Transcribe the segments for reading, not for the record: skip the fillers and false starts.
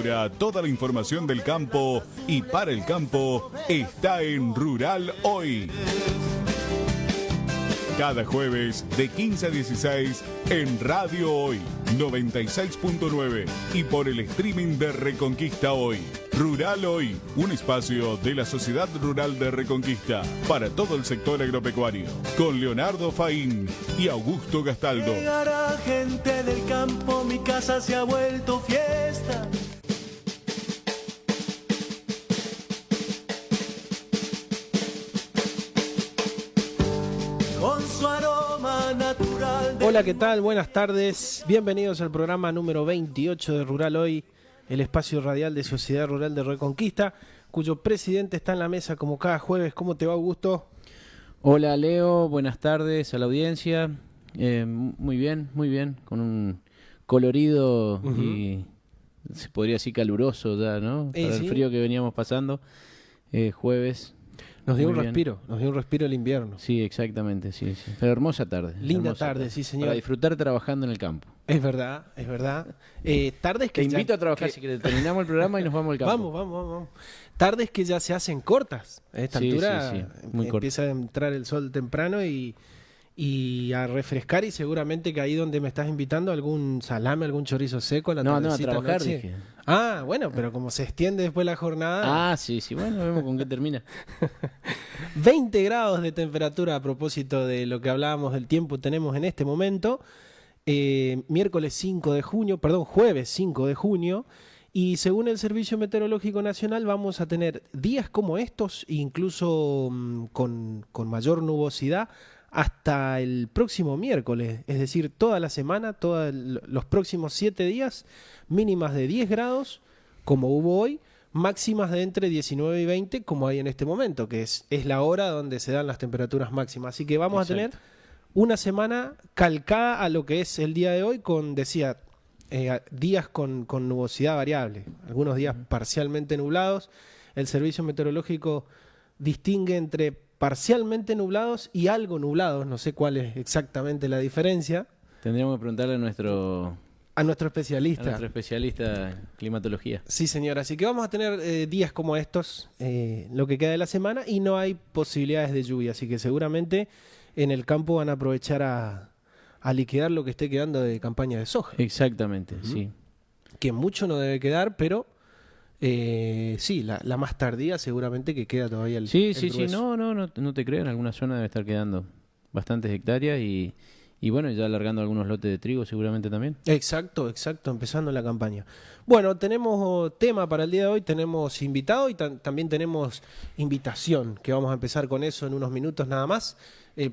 Ahora toda la información del campo y para el campo está en Rural Hoy. Cada jueves de 15 a 16 en Radio Hoy 96.9 y por el streaming de Reconquista Hoy. Rural Hoy, un espacio de la Sociedad Rural de Reconquista para todo el sector agropecuario, con Leonardo Faín y Augusto Gastaldo. Llegará gente del campo, mi casa se ha vuelto fiesta. Con su aroma natural. Hola, ¿qué tal? Buenas tardes. Bienvenidos al programa número 28 de Rural Hoy, el espacio radial de Sociedad Rural de Reconquista, cuyo presidente está en la mesa como cada jueves. ¿Cómo te va, Augusto? Hola, Leo. Buenas tardes a la audiencia. Muy bien, con un colorido y se podría decir caluroso ya, ¿no? Para ¿sí? El frío que veníamos pasando. Jueves. Nos dio Muy un bien. respiro, el invierno. Sí, exactamente, sí. Pero hermosa tarde. Linda hermosa tarde, sí, señor. Para disfrutar trabajando en el campo. Es verdad. Tardes que Te invito a trabajar, que- si querés. Terminamos el programa y nos vamos al campo. Vamos. Tardes que ya se hacen cortas. A esta Sí, altura sí, muy empieza a entrar el sol temprano y a refrescar, y seguramente que ahí donde me estás invitando algún salame, algún chorizo seco. La No, a tardecita, trabajar, noche. dije. Ah, bueno, pero como se extiende después la jornada. Ah, sí. Bueno, vemos con qué termina. 20 grados de temperatura a propósito de lo que hablábamos del tiempo tenemos en este momento. Jueves 5 de junio. Y según el Servicio Meteorológico Nacional vamos a tener días como estos, incluso con mayor nubosidad, hasta el próximo miércoles. Es decir, toda la semana, los próximos 7 días, mínimas de 10 grados, como hubo hoy, máximas de entre 19 y 20, como hay en este momento, que es la hora donde se dan las temperaturas máximas. Así que vamos Exacto. a tener una semana calcada a lo que es el día de hoy, con, días con nubosidad variable, algunos días parcialmente nublados. El Servicio Meteorológico distingue entre parcialmente nublados y algo nublados, no sé cuál es exactamente la diferencia, Tendríamos que preguntarle a nuestro especialista. especialista en climatología. Sí, señor. Así que vamos a tener días como estos, lo que queda de la semana, y no hay posibilidades de lluvia. Así que seguramente en el campo van a aprovechar a liquidar lo que esté quedando de campaña de soja. Exactamente, sí. Que mucho no debe quedar, pero sí, la más tardía seguramente que queda todavía el Sí, grueso. no te creo, en alguna zona debe estar quedando bastantes hectáreas y bueno, ya alargando algunos lotes de trigo seguramente también. Exacto, empezando la campaña. Bueno, tenemos tema para el día de hoy, tenemos invitado y también tenemos invitación, que vamos a empezar con eso en unos minutos nada más.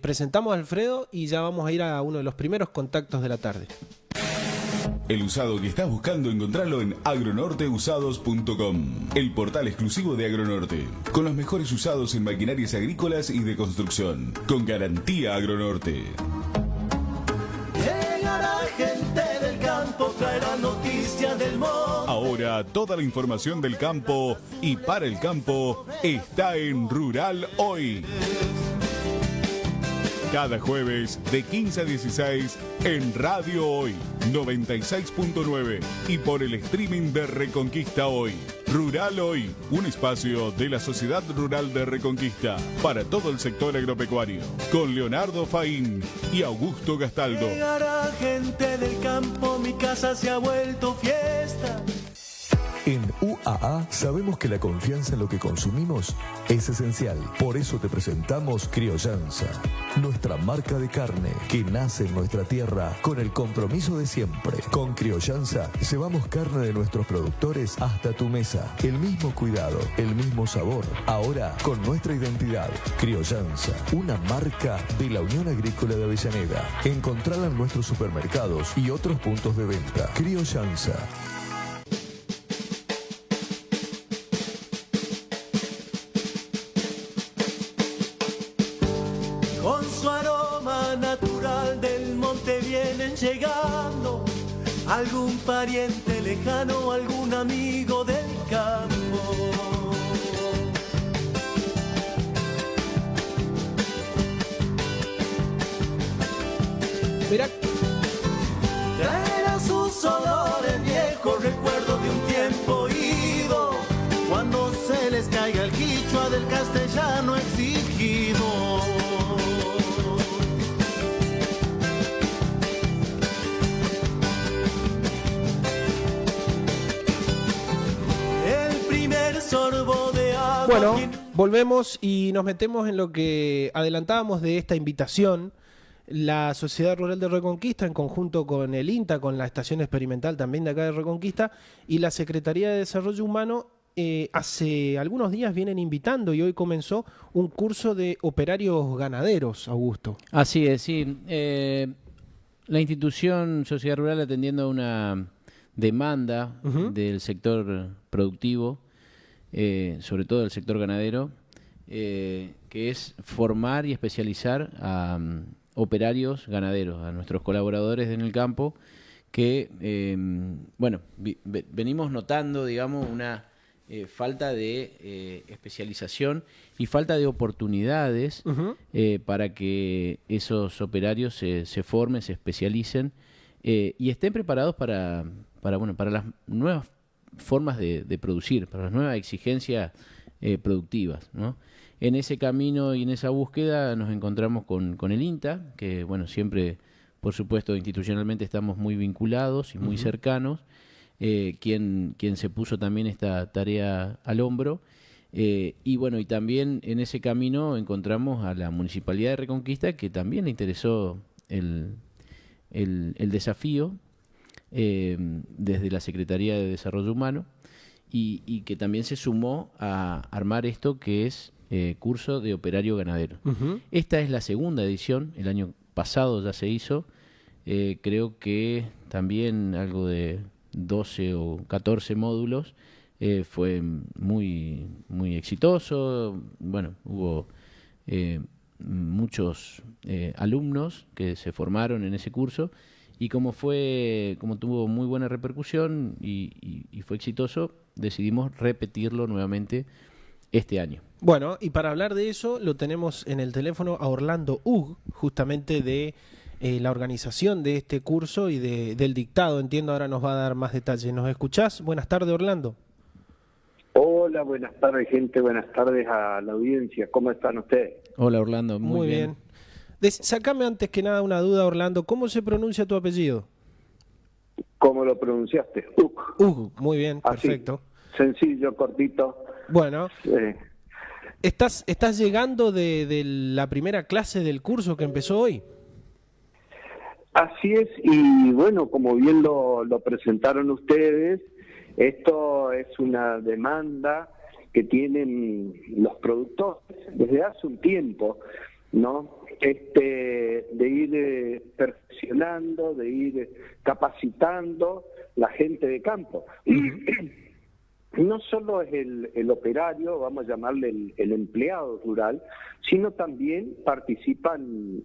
Presentamos a Alfredo y ya vamos a ir a uno de los primeros contactos de la tarde. El usado que estás buscando, encontralo en agronorteusados.com, el portal exclusivo de Agronorte, con los mejores usados en maquinarias agrícolas y de construcción, con garantía Agronorte. Llegará gente del campo, traerá noticias del monte. Ahora toda la información del campo y para el campo está en Rural Hoy. Cada jueves de 15 a 16 en Radio Hoy 96.9 y por el streaming de Reconquista Hoy. Rural Hoy, un espacio de la Sociedad Rural de Reconquista para todo el sector agropecuario, con Leonardo Faín y Augusto Gastaldo. Llegará gente del campo, mi casa se ha vuelto fiesta. En UAA sabemos que la confianza en lo que consumimos es esencial. Por eso te presentamos Criollanza, nuestra marca de carne que nace en nuestra tierra con el compromiso de siempre. Con Criollanza llevamos carne de nuestros productores hasta tu mesa. El mismo cuidado, el mismo sabor, ahora con nuestra identidad. Criollanza, una marca de la Unión Agrícola de Avellaneda. Encontrala en nuestros supermercados y otros puntos de venta. Criollanza. Con su aroma natural del monte vienen llegando algún pariente lejano, algún amigo del campo. Mirá, Traerá sus olores viejos, recuerdos de un tiempo ya no exigimos. El primer sorbo de agua. Bueno, volvemos y nos metemos en lo que adelantábamos de esta invitación. La Sociedad Rural de Reconquista, en conjunto con el INTA, con la estación experimental también de acá de Reconquista, y la Secretaría de Desarrollo Humano, hace algunos días vienen invitando y hoy comenzó un curso de operarios ganaderos, Augusto. Así es, sí. La institución Sociedad Rural, atendiendo a una demanda del sector productivo, sobre todo del sector ganadero, que es formar y especializar a operarios ganaderos, a nuestros colaboradores en el campo, que, venimos notando, digamos, una falta de especialización y falta de oportunidades para que esos operarios se formen, se especialicen y estén preparados para las nuevas formas de producir, para las nuevas exigencias productivas, ¿no? En ese camino y en esa búsqueda nos encontramos con el INTA, que siempre, por supuesto, institucionalmente estamos muy vinculados y muy cercanos, quien se puso también esta tarea al hombro. Y también en ese camino encontramos a la Municipalidad de Reconquista, que también le interesó el desafío desde la Secretaría de Desarrollo Humano y que también se sumó a armar esto que es curso de operario ganadero. Esta es la segunda edición, el año pasado ya se hizo, creo que también algo de 12 o 14 módulos, fue muy, muy exitoso. Hubo muchos alumnos que se formaron en ese curso y como tuvo muy buena repercusión y fue exitoso, decidimos repetirlo nuevamente este año. Bueno, y para hablar de eso lo tenemos en el teléfono a Orlando Hug, justamente de la organización de este curso y del dictado. Entiendo, ahora nos va a dar más detalles. ¿Nos escuchás? Buenas tardes, Orlando. Hola, buenas tardes, gente. Buenas tardes a la audiencia. ¿Cómo están ustedes? Hola, Orlando. Muy bien. Sácame antes que nada una duda, Orlando. ¿Cómo se pronuncia tu apellido? ¿Cómo lo pronunciaste? Hug. Muy bien, perfecto. Sencillo, cortito. Bueno, ¿estás llegando de la primera clase del curso que empezó hoy? Así es, y como bien lo presentaron ustedes, esto es una demanda que tienen los productores desde hace un tiempo, ¿no? De ir perfeccionando, de ir capacitando la gente de campo. No solo es el operario, vamos a llamarle el empleado rural, sino también participan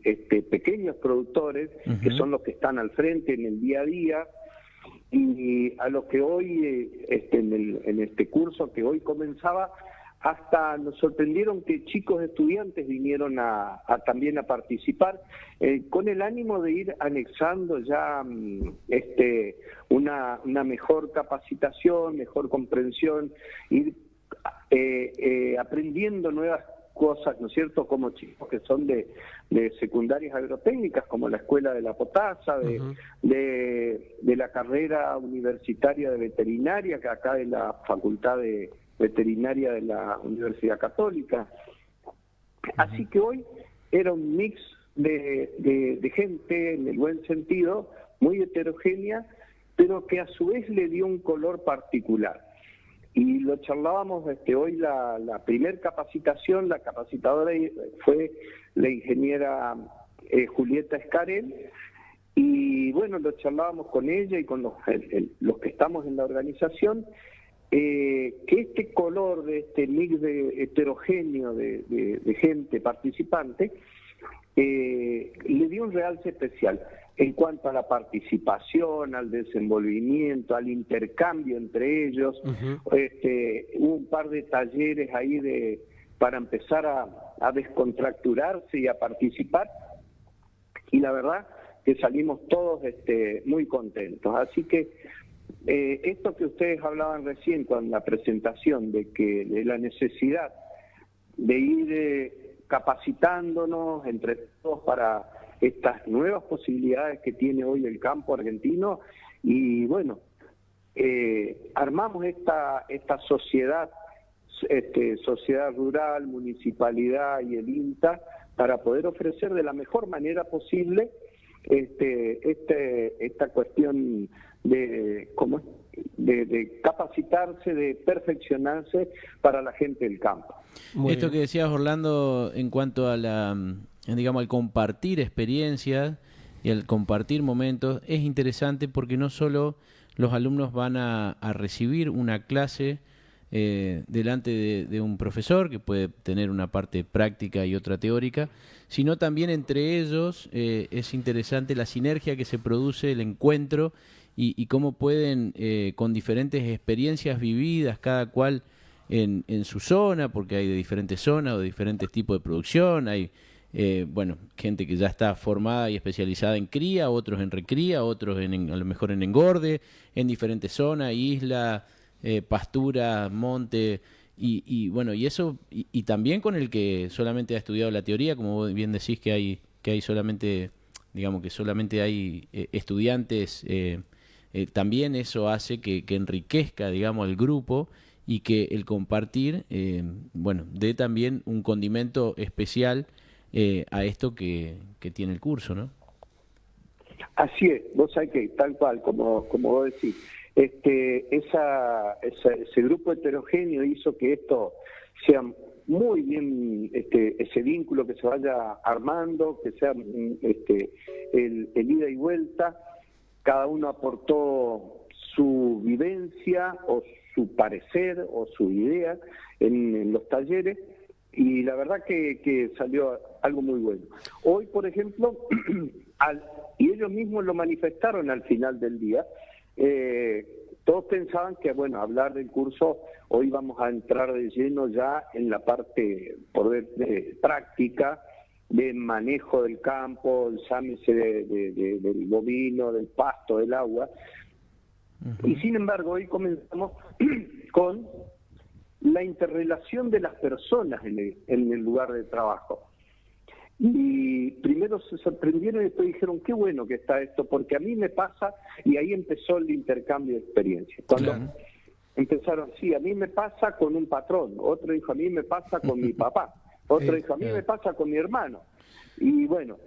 pequeños productores, que son los que están al frente en el día a día, y a lo que hoy, en este curso que hoy comenzaba, hasta nos sorprendieron que chicos estudiantes vinieron también a participar, con el ánimo de ir anexando ya una mejor capacitación, mejor comprensión, ir aprendiendo nuevas cosas, ¿no es cierto?, como chicos que son de secundarias agrotécnicas, como la Escuela de la Potasa, de la carrera universitaria de veterinaria, que acá de la Facultad de Veterinaria de la Universidad Católica. Así que hoy era un mix de gente, en el buen sentido, muy heterogénea, pero que a su vez le dio un color particular. Y lo charlábamos hoy, la primer capacitación, la capacitadora fue la ingeniera Julieta Escarel, y lo charlábamos con ella y con los que estamos en la organización, que este color de este mix de heterogéneo de gente participante le dio un realce especial en cuanto a la participación, al desenvolvimiento, al intercambio entre ellos. Hubo un par de talleres ahí para empezar a descontracturarse y a participar, y la verdad que salimos todos muy contentos. Así que esto que ustedes hablaban recién con la presentación de la necesidad ir capacitándonos entre todos para estas nuevas posibilidades que tiene hoy el campo argentino y bueno, armamos esta sociedad, sociedad rural, municipalidad y el INTA para poder ofrecer de la mejor manera posible esta cuestión de capacitarse, de perfeccionarse para la gente del campo. Esto que decías, Orlando, en cuanto a al compartir experiencias y al compartir momentos, es interesante porque no solo los alumnos van a recibir una clase delante de un profesor, que puede tener una parte práctica y otra teórica, sino también entre ellos es interesante la sinergia que se produce, el encuentro, y cómo pueden, con diferentes experiencias vividas, cada cual en su zona, porque hay de diferentes zonas o de diferentes tipos de producción, hay gente que ya está formada y especializada en cría, otros en recría, otros a lo mejor en engorde, en diferentes zonas, isla, pastura, monte, y eso, y también con el que solamente ha estudiado la teoría, como vos bien decís que hay solamente, digamos que solamente hay estudiantes, también eso hace que enriquezca, digamos, al grupo, y que el compartir, dé también un condimento especial a esto que tiene el curso, ¿no? Así es, vos sabés que tal cual, como vos decís, ese grupo heterogéneo hizo que esto sea muy bien, ese vínculo que se vaya armando, que sea el ida y vuelta, cada uno aportó su vivencia o su parecer o su idea en los talleres, y la verdad que salió algo muy bueno. Hoy, por ejemplo, y ellos mismos lo manifestaron al final del día, todos pensaban que, hablar del curso, hoy vamos a entrar de lleno ya en la parte de práctica, de manejo del campo, llámese del bovino, del pasto, del agua. Uh-huh. Y sin embargo, hoy comenzamos con la interrelación de las personas en el lugar de trabajo. Y primero se sorprendieron y después dijeron, qué bueno que está esto, porque a mí me pasa, y ahí empezó el intercambio de experiencias. Cuando empezaron, sí, a mí me pasa con un patrón, otro dijo, a mí me pasa con mi papá, otro dijo, a mí me pasa con mi hermano. Y bueno,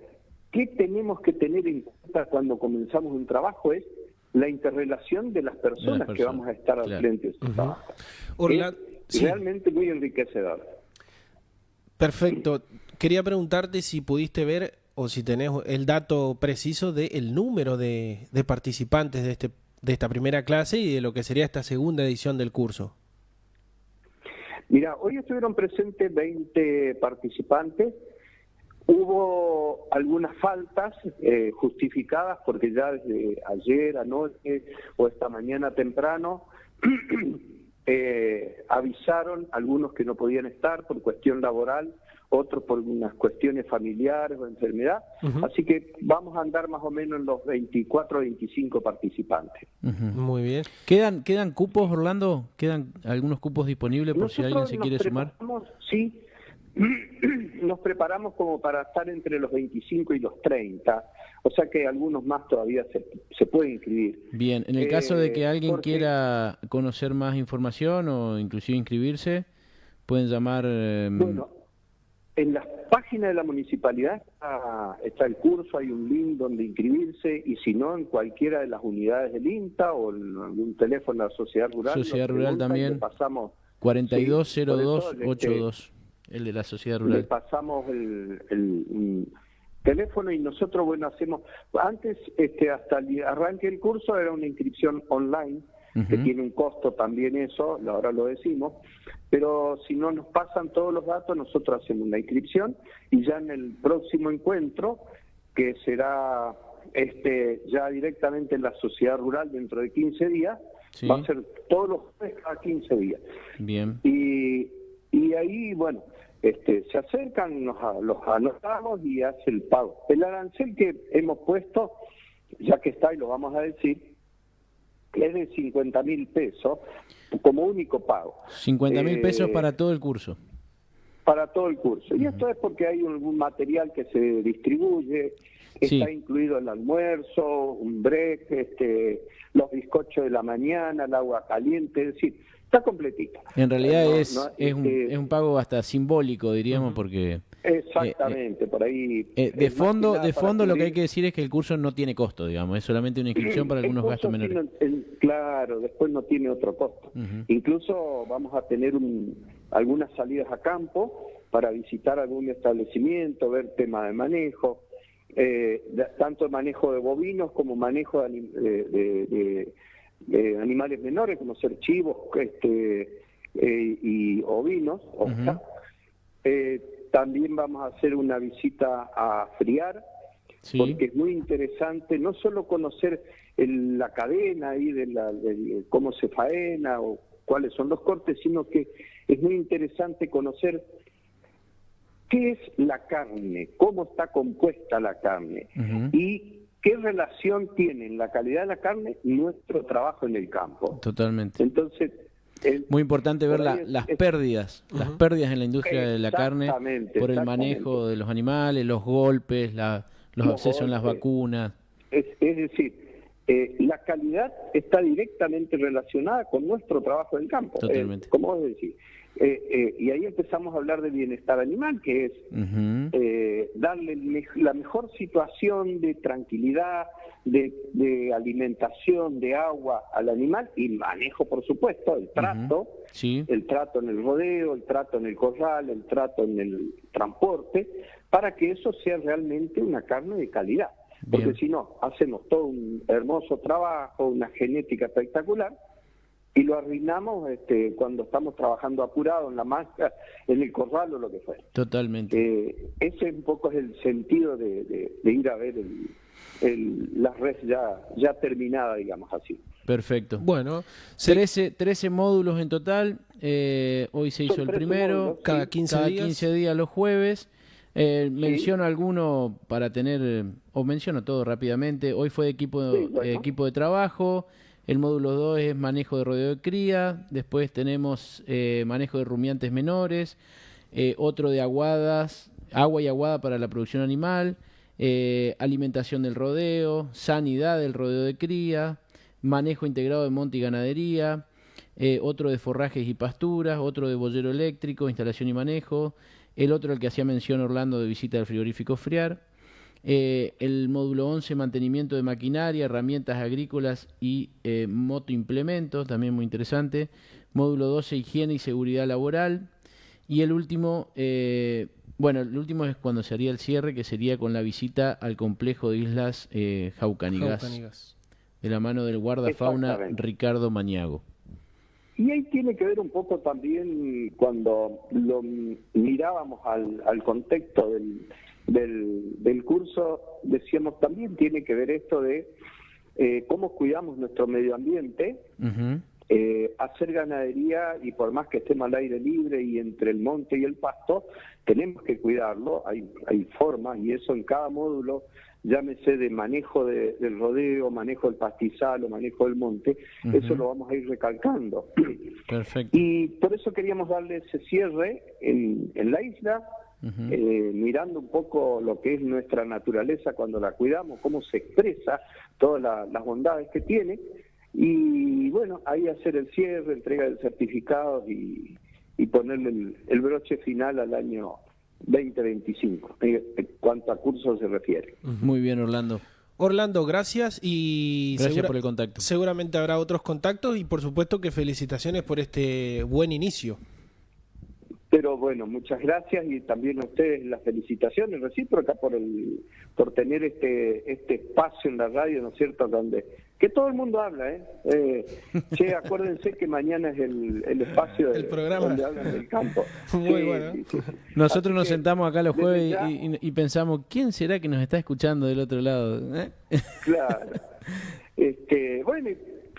¿qué tenemos que tener en cuenta cuando comenzamos un trabajo? Es la interrelación de las personas que vamos a estar al frente de su trabajo. Es realmente muy enriquecedor. Perfecto. Quería preguntarte si pudiste ver o si tenés el dato preciso del número de participantes de esta primera clase y de lo que sería esta segunda edición del curso. Mira, hoy estuvieron presentes 20 participantes. Hubo algunas faltas justificadas porque ya desde ayer, anoche o esta mañana temprano avisaron algunos que no podían estar por cuestión laboral, otros por unas cuestiones familiares o enfermedad. Uh-huh. Así que vamos a andar más o menos en los 24 o 25 participantes. Uh-huh. Muy bien. ¿Quedan cupos, Orlando? ¿Quedan algunos cupos disponibles por si alguien se quiere sumar? Sí, nos preparamos como para estar entre los 25 y los 30, o sea que algunos más todavía se pueden inscribir. Bien, en el caso de que alguien quiera conocer más información o inclusive inscribirse, pueden llamar... Bueno, en la página de la municipalidad está el curso, hay un link donde inscribirse, y si no, en cualquiera de las unidades del INTA o en algún teléfono de la Sociedad Rural. Sociedad Rural también, pasamos 420282. El de la Sociedad Rural. Le pasamos el teléfono y nosotros, hacemos... Antes, hasta el arranque del curso era una inscripción online, uh-huh, que tiene un costo también eso, ahora lo decimos, pero si no nos pasan todos los datos, nosotros hacemos la inscripción y ya en el próximo encuentro, que será ya directamente en la Sociedad Rural dentro de 15 días, sí, va a ser todos los jueves cada 15 días. Bien. Y ahí, se acercan, los anotamos y hace el pago. El arancel que hemos puesto, ya que está y lo vamos a decir, es de 50.000 pesos como único pago. 50.000 pesos para todo el curso. para todo el curso. Y esto es porque hay algún material que se distribuye, está incluido el almuerzo, un break, los bizcochos de la mañana, el agua caliente, es decir, está completito. En realidad es un pago hasta simbólico, diríamos, porque... Exactamente, por ahí... de fondo lo que hay que decir es que el curso no tiene costo, digamos, es solamente una inscripción para algunos gastos menores. Claro, después no tiene otro costo. Incluso vamos a tener algunas salidas a campo para visitar algún establecimiento, ver tema de manejo, tanto manejo de bovinos como manejo de animales menores, como ser chivos y ovinos. También vamos a hacer una visita a Friar, porque es muy interesante no solo conocer la cadena ahí de cómo se faena o cuáles son los cortes, sino que es muy interesante conocer qué es la carne, cómo está compuesta la carne y qué relación tiene en la calidad de la carne nuestro trabajo en el campo. Totalmente. Entonces, muy importante ver las pérdidas en la industria de la carne por el manejo de los animales, los golpes, los accesos en las vacunas. Es decir, la calidad está directamente relacionada con nuestro trabajo en el campo. Totalmente. Como vos decís. Y ahí empezamos a hablar de bienestar animal, que es darle la mejor situación de tranquilidad, de alimentación, de agua al animal y manejo, por supuesto, el trato, el trato en el rodeo, el trato en el corral, el trato en el transporte, para que eso sea realmente una carne de calidad. Porque si no, hacemos todo un hermoso trabajo, una genética espectacular, y lo arruinamos cuando estamos trabajando apurado en la masa, en el corral o lo que fuera. Totalmente. Ese un poco es el sentido de ir a ver la red ya terminada, digamos así. Perfecto. Bueno, 13 módulos en total. Hoy se hizo el primero. Módulos, cada 15 días los jueves. Menciono alguno para tener, o menciono todo rápidamente. Hoy fue equipo de trabajo. El módulo 2 es manejo de rodeo de cría. Después tenemos manejo de rumiantes menores. Otro de agua y aguada para la producción animal. Alimentación del rodeo. Sanidad del rodeo de cría. Manejo integrado de monte y ganadería. Otro de forrajes y pasturas. Otro de boyero eléctrico, instalación y manejo. El otro, el que hacía mención Orlando, de visita al frigorífico Friar. El módulo 11, mantenimiento de maquinaria, herramientas agrícolas y motoimplementos, también muy interesante. Módulo 12, higiene y seguridad laboral. Y el último, el último es cuando se haría el cierre, que sería con la visita al complejo de Islas Jaucanigas, de la mano del guardafauna Ricardo Mañago. Y ahí tiene que ver un poco también cuando lo mirábamos al contexto del curso, decíamos también tiene que ver esto de cómo cuidamos nuestro medio ambiente, hacer ganadería, y por más que estemos al aire libre y entre el monte y el pasto, tenemos que cuidarlo, hay formas, y eso en cada módulo, llámese de manejo del rodeo, manejo del pastizal o manejo del monte, eso lo vamos a ir recalcando. Perfecto. Y por eso queríamos darle ese cierre en la isla, mirando un poco lo que es nuestra naturaleza cuando la cuidamos, cómo se expresa, todas las bondades que tiene, y bueno, ahí hacer el cierre, entrega de certificados y ponerle el broche final al año 2025, en cuanto a cursos se refiere. Muy bien, Orlando. Orlando, gracias y gracias por el contacto. Seguramente habrá otros contactos y por supuesto que felicitaciones por este buen inicio. Pero bueno, muchas gracias y también a ustedes las felicitaciones recíprocas por tener este espacio en la radio, ¿no es cierto?, que todo el mundo habla, che, acuérdense que mañana es el espacio el programa donde hablan del campo. Muy bueno. Sí. Nosotros nos sentamos acá los jueves y pensamos, ¿quién será que nos está escuchando del otro lado? Claro. Bueno,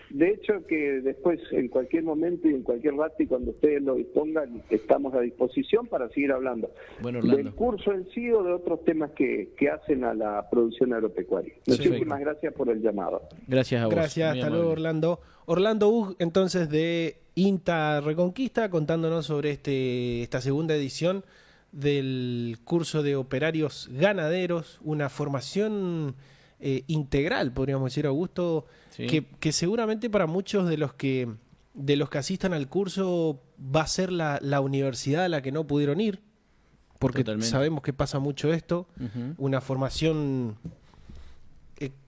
de hecho que después en cualquier momento y en cualquier rato y cuando ustedes lo dispongan, estamos a disposición para seguir hablando del curso en sí o de otros temas que hacen a la producción agropecuaria. Muchísimas gracias por el llamado. Gracias a vos. Gracias, hasta luego, Orlando. Orlando Ug, entonces, de INTA Reconquista, contándonos sobre esta segunda edición del curso de operarios ganaderos, una formación integral, podríamos decir, Augusto, Sí. que seguramente para muchos de los que asistan al curso va a ser la universidad a la que no pudieron ir, porque Totalmente. sabemos que pasa mucho esto, Ujú. una formación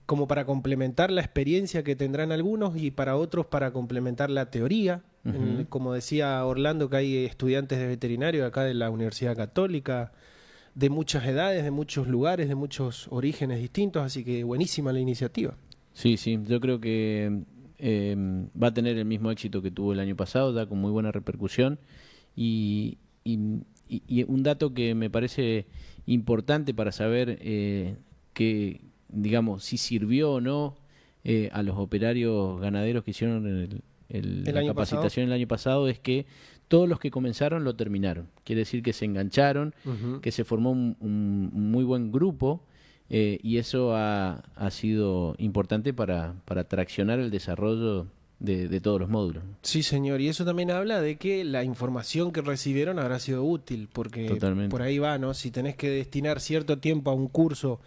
como para complementar la experiencia que tendrán algunos y para otros para complementar la teoría. Ujú. Como decía Orlando, que hay estudiantes de veterinario acá de la Universidad Católica, de muchas edades, de muchos lugares, de muchos orígenes distintos, así que buenísima la iniciativa. Sí, sí, yo creo que va a tener el mismo éxito que tuvo el año pasado, ya con muy buena repercusión. Y un dato que me parece importante para saber que, digamos, si sirvió o no a los operarios ganaderos que hicieron la año capacitación el año pasado es que todos los que comenzaron lo terminaron. Quiere decir que se engancharon, que se formó un muy buen grupo. Y eso ha sido importante para traccionar el desarrollo de todos los módulos. Sí, señor, y eso también habla de que la información que recibieron habrá sido útil, porque Totalmente. por ahí va, ¿no? Si tenés que destinar cierto tiempo a un curso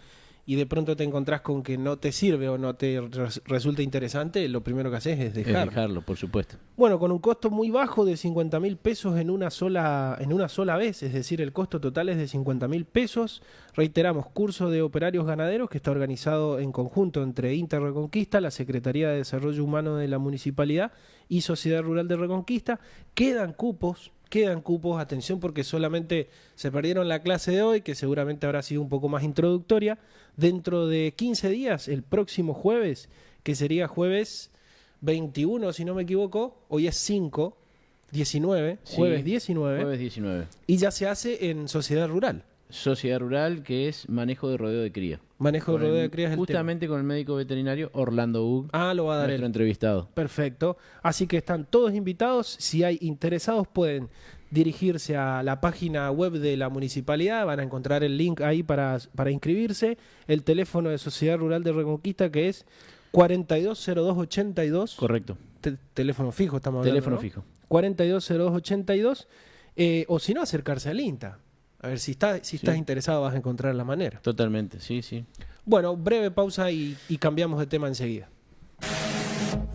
y de pronto te encontrás con que no te sirve o no te resulta interesante, lo primero que haces es Es dejarlo. dejarlo, por supuesto. Bueno, con un costo muy bajo de 50.000 pesos en una sola vez, es decir, el costo total es de 50.000 pesos. Reiteramos, curso de operarios ganaderos que está organizado en conjunto entre Inter Reconquista, la Secretaría de Desarrollo Humano de la Municipalidad y Sociedad Rural de Reconquista. Quedan cupos, atención porque solamente se perdieron la clase de hoy, que seguramente habrá sido un poco más introductoria. Dentro de 15 días, el próximo jueves, que sería jueves 21, si no me equivoco, hoy es 5, 19, Sí, jueves 19, Jueves 19. y ya se hace en Sociedad Rural. Sociedad Rural, que es manejo de rodeo de cría. Manejo de rodeo de crías es el tema. Justamente con el médico veterinario Orlando Hug, Lo va a dar nuestro él. entrevistado. Perfecto. Así que están todos invitados. Si hay interesados, pueden dirigirse a la página web de la municipalidad. Van a encontrar el link ahí para inscribirse. El teléfono de Sociedad Rural de Reconquista, que es 420282. Correcto. Teléfono fijo, estamos hablando. Teléfono ¿no? fijo. 420282. O si no, acercarse al INTA. A ver, si estás interesado, vas a encontrar la manera. Totalmente, sí, sí. Bueno, breve pausa y cambiamos de tema enseguida.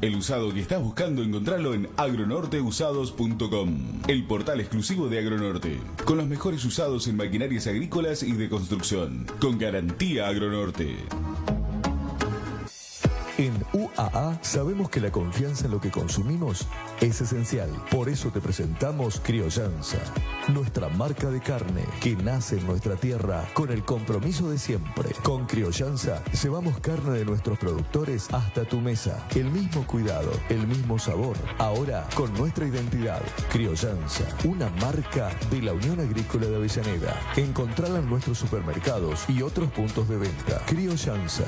El usado que estás buscando encontrarlo en agronorteusados.com, el portal exclusivo de Agronorte, con los mejores usados en maquinarias agrícolas y de construcción, con garantía Agronorte. En UAA sabemos que la confianza en lo que consumimos es esencial. Por eso te presentamos Criollanza, nuestra marca de carne que nace en nuestra tierra con el compromiso de siempre. Con Criollanza llevamos carne de nuestros productores hasta tu mesa. El mismo cuidado, el mismo sabor, ahora con nuestra identidad. Criollanza, una marca de la Unión Agrícola de Avellaneda. Encontrala en nuestros supermercados y otros puntos de venta. Criollanza.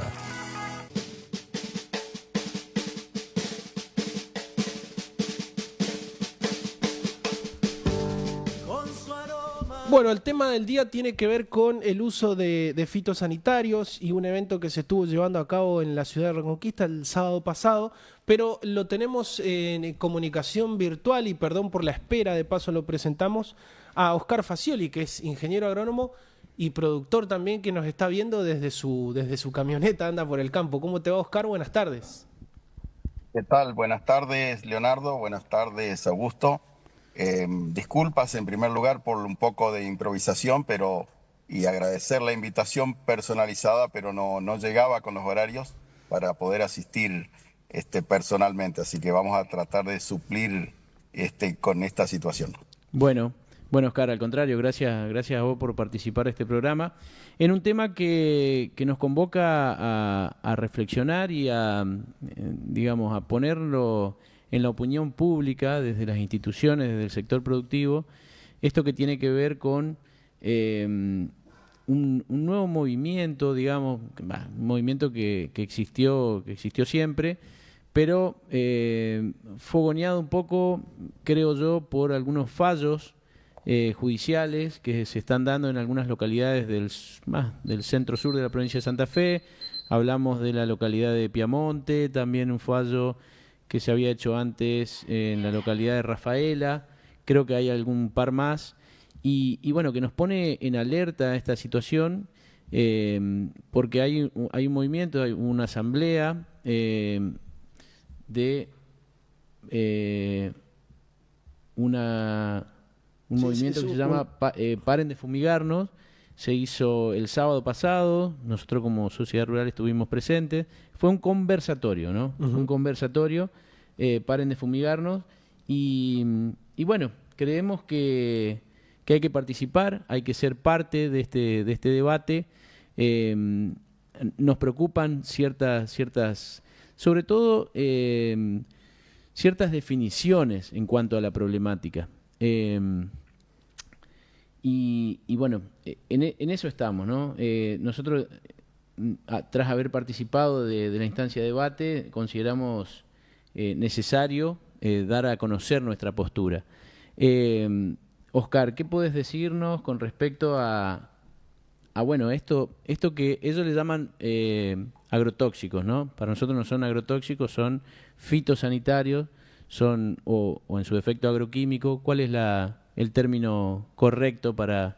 Bueno, el tema del día tiene que ver con el uso de fitosanitarios y un evento que se estuvo llevando a cabo en la ciudad de Reconquista el sábado pasado, pero lo tenemos en comunicación virtual y perdón por la espera, de paso lo presentamos a Oscar Facioli, que es ingeniero agrónomo y productor también, que nos está viendo desde su camioneta, anda por el campo. ¿Cómo te va, Oscar? Buenas tardes. ¿Qué tal? Buenas tardes, Leonardo. Buenas tardes, Augusto. Disculpas en primer lugar por un poco de improvisación, y agradecer la invitación personalizada, pero no llegaba con los horarios para poder asistir personalmente. Así que vamos a tratar de suplir con esta situación. Bueno, Oscar, al contrario, gracias a vos por participar de este programa en un tema que nos convoca a reflexionar y digamos, a ponerlo en la opinión pública, desde las instituciones, desde el sector productivo, esto que tiene que ver con un nuevo movimiento, digamos, un movimiento que existió siempre, pero fogoneado un poco, creo yo, por algunos fallos judiciales que se están dando en algunas localidades del centro-sur de la provincia de Santa Fe. Hablamos de la localidad de Piamonte, también un fallo que se había hecho antes en la localidad de Rafaela, creo que hay algún par más, y bueno, que nos pone en alerta esta situación, porque hay un movimiento, hay una asamblea de un movimiento que se llama Paren de Fumigarnos. Se hizo el sábado pasado, nosotros como Sociedad Rural estuvimos presentes. Fue un conversatorio, ¿no? Un conversatorio, Paren de Fumigarnos. Y bueno, creemos que hay que participar, hay que ser parte de este debate. Nos preocupan ciertas, sobre todo ciertas definiciones en cuanto a la problemática. Y bueno, en eso estamos, ¿no? Nosotros, tras haber participado de la instancia de debate, consideramos necesario dar a conocer nuestra postura. Oscar, ¿qué puedes decirnos con respecto a bueno, esto que ellos le llaman agrotóxicos, ¿no? Para nosotros no son agrotóxicos, son fitosanitarios, o en su defecto agroquímico. ¿Cuál es el término correcto para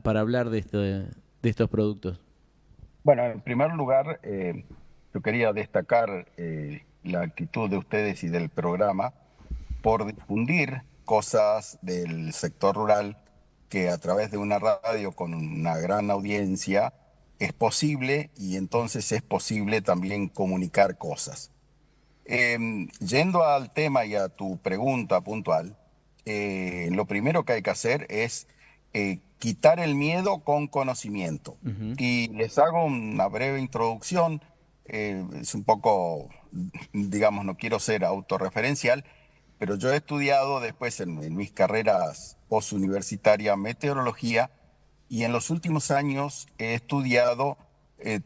hablar de estos productos? Bueno, en primer lugar, yo quería destacar la actitud de ustedes y del programa por difundir cosas del sector rural que a través de una radio con una gran audiencia es posible, y entonces es posible también comunicar cosas. Yendo al tema y a tu pregunta puntual, lo primero que hay que hacer es quitar el miedo con conocimiento. Y les hago una breve introducción. Es un poco, digamos, no quiero ser autorreferencial, pero yo he estudiado después en mis carreras postuniversitarias meteorología, y en los últimos años he estudiado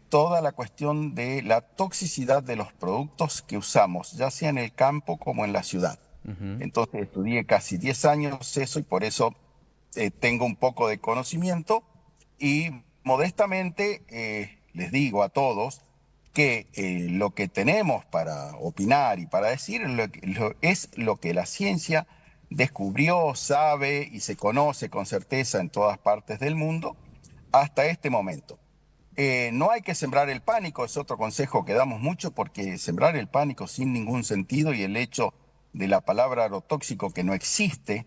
toda la cuestión de la toxicidad de los productos que usamos, ya sea en el campo como en la ciudad. Entonces estudié casi 10 años eso, y por eso tengo un poco de conocimiento, y modestamente les digo a todos que lo que tenemos para opinar y para decir es lo que la ciencia descubrió, sabe y se conoce con certeza en todas partes del mundo hasta este momento. No hay que sembrar el pánico, es otro consejo que damos mucho, porque sembrar el pánico sin ningún sentido, y el hecho de la palabra agrotóxico que no existe,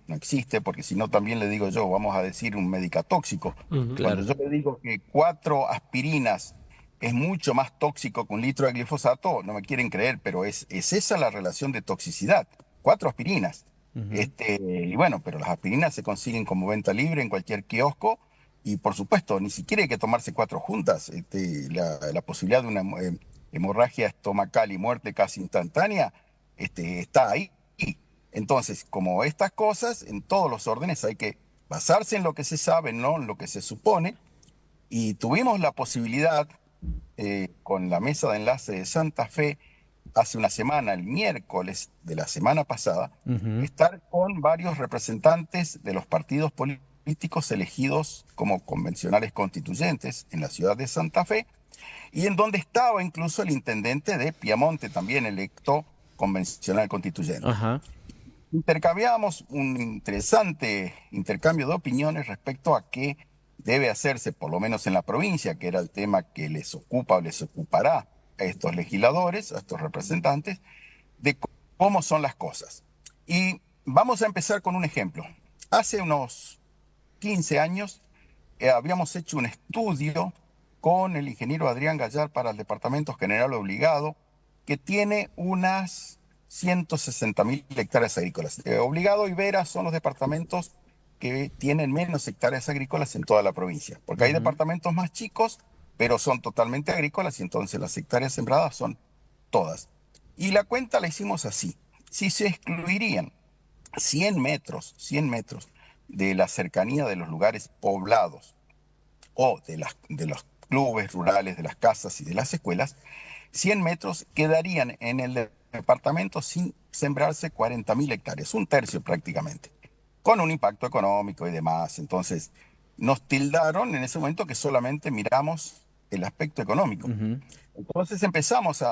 porque si no también le digo yo, vamos a decir un medicatóxico. Claro. Cuando yo le digo que 4 aspirinas es mucho más tóxico que un litro de glifosato, no me quieren creer, pero es esa la relación de toxicidad, 4 aspirinas. Y bueno, pero las aspirinas se consiguen como venta libre en cualquier kiosco, y por supuesto, ni siquiera hay que tomarse 4 juntas. La posibilidad de una hemorragia estomacal y muerte casi instantánea está ahí. Entonces, como estas cosas, en todos los órdenes hay que basarse en lo que se sabe, no en lo que se supone. Y tuvimos la posibilidad, con la mesa de enlace de Santa Fe, hace una semana, el miércoles de la semana pasada, estar con varios representantes de los partidos políticos elegidos como convencionales constituyentes en la ciudad de Santa Fe, y en donde estaba incluso el intendente de Piamonte, también electo convencional constituyente. Intercambiamos un interesante intercambio de opiniones respecto a qué debe hacerse, por lo menos en la provincia, que era el tema que les ocupa o les ocupará a estos legisladores, a estos representantes, de cómo son las cosas. Y vamos a empezar con un ejemplo. Hace unos 15 años habíamos hecho un estudio con el ingeniero Adrián Gallar para el Departamento General Obligado, que tiene unas 160.000 hectáreas agrícolas. Obligado y Vera son los departamentos que tienen menos hectáreas agrícolas en toda la provincia, porque hay departamentos más chicos, pero son totalmente agrícolas, y entonces las hectáreas sembradas son todas. Y la cuenta la hicimos así: si se excluirían 100 metros de la cercanía de los lugares poblados o de los clubes rurales, de las casas y de las escuelas, 100 metros quedarían en el departamento sin sembrarse 40.000 hectáreas, un tercio prácticamente, con un impacto económico y demás. Entonces nos tildaron en ese momento que solamente miramos el aspecto económico. Entonces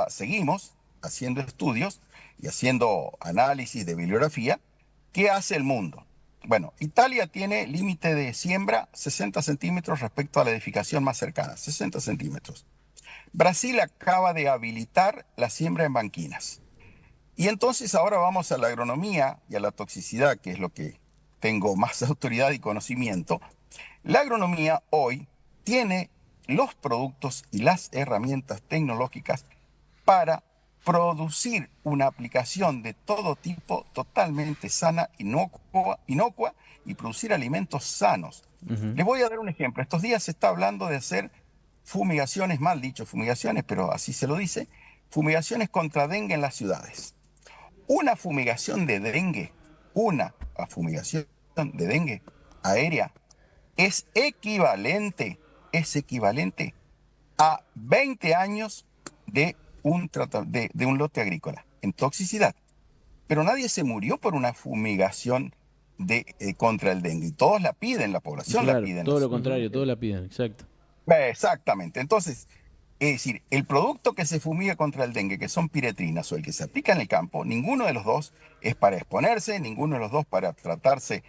seguimos haciendo estudios y haciendo análisis de bibliografía. ¿Qué hace el mundo? Bueno, Italia tiene límite de siembra 60 centímetros respecto a la edificación más cercana, 60 centímetros. Brasil acaba de habilitar la siembra en banquinas. Y entonces ahora vamos a la agronomía y a la toxicidad, que es lo que tengo más autoridad y conocimiento. La agronomía hoy tiene los productos y las herramientas tecnológicas para producir una aplicación de todo tipo totalmente sana, inocua y producir alimentos sanos. Les voy a dar un ejemplo. Estos días se está hablando de hacer fumigaciones, mal dicho fumigaciones, pero así se lo dice, fumigaciones contra dengue en las ciudades. Una fumigación de dengue aérea es equivalente a 20 años de un lote agrícola en toxicidad. Pero nadie se murió por una fumigación contra el dengue. Todos la piden, la población Claro, la pide. todo lo contrario, todos la piden, exacto. Exactamente. Entonces, es decir, el producto que se fumiga contra el dengue, que son piretrinas, o el que se aplica en el campo, ninguno de los dos es para exponerse, ninguno de los dos para tratarse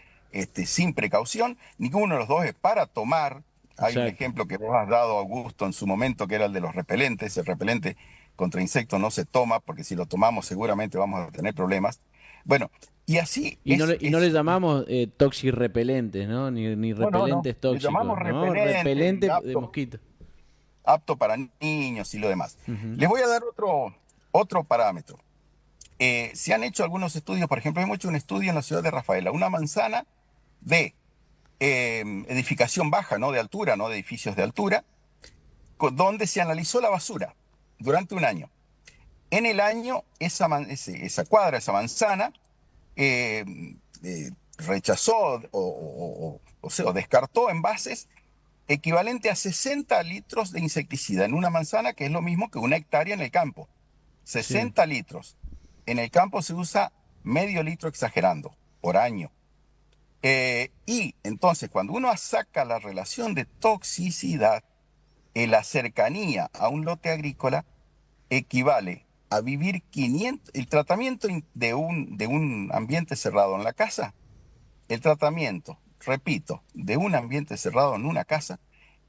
sin precaución, ninguno de los dos es para tomar. Hay un ejemplo que vos has dado, Augusto, en su momento, que era el de los repelentes. El repelente contra insectos no se toma, porque si lo tomamos seguramente vamos a tener problemas. Bueno, y así... no le llamamos toxirrepelentes, ¿no? Ni repelentes tóxicos. Le llamamos repelente de mosquitos. Apto para niños y lo demás. Les voy a dar otro parámetro. Se han hecho algunos estudios, por ejemplo, hemos hecho un estudio en la ciudad de Rafaela, una manzana de edificación baja, no de altura, no de edificios de altura, donde se analizó la basura durante un año. En el año, esa cuadra, esa manzana, rechazó o descartó envases equivalente a 60 litros de insecticida en una manzana, que es lo mismo que una hectárea en el campo. 60 litros. En el campo se usa medio litro exagerando por año. Y entonces, cuando uno saca la relación de toxicidad, la cercanía a un lote agrícola equivale a vivir 500, el tratamiento de un ambiente cerrado en la casa, el tratamiento, repito, de un ambiente cerrado en una casa,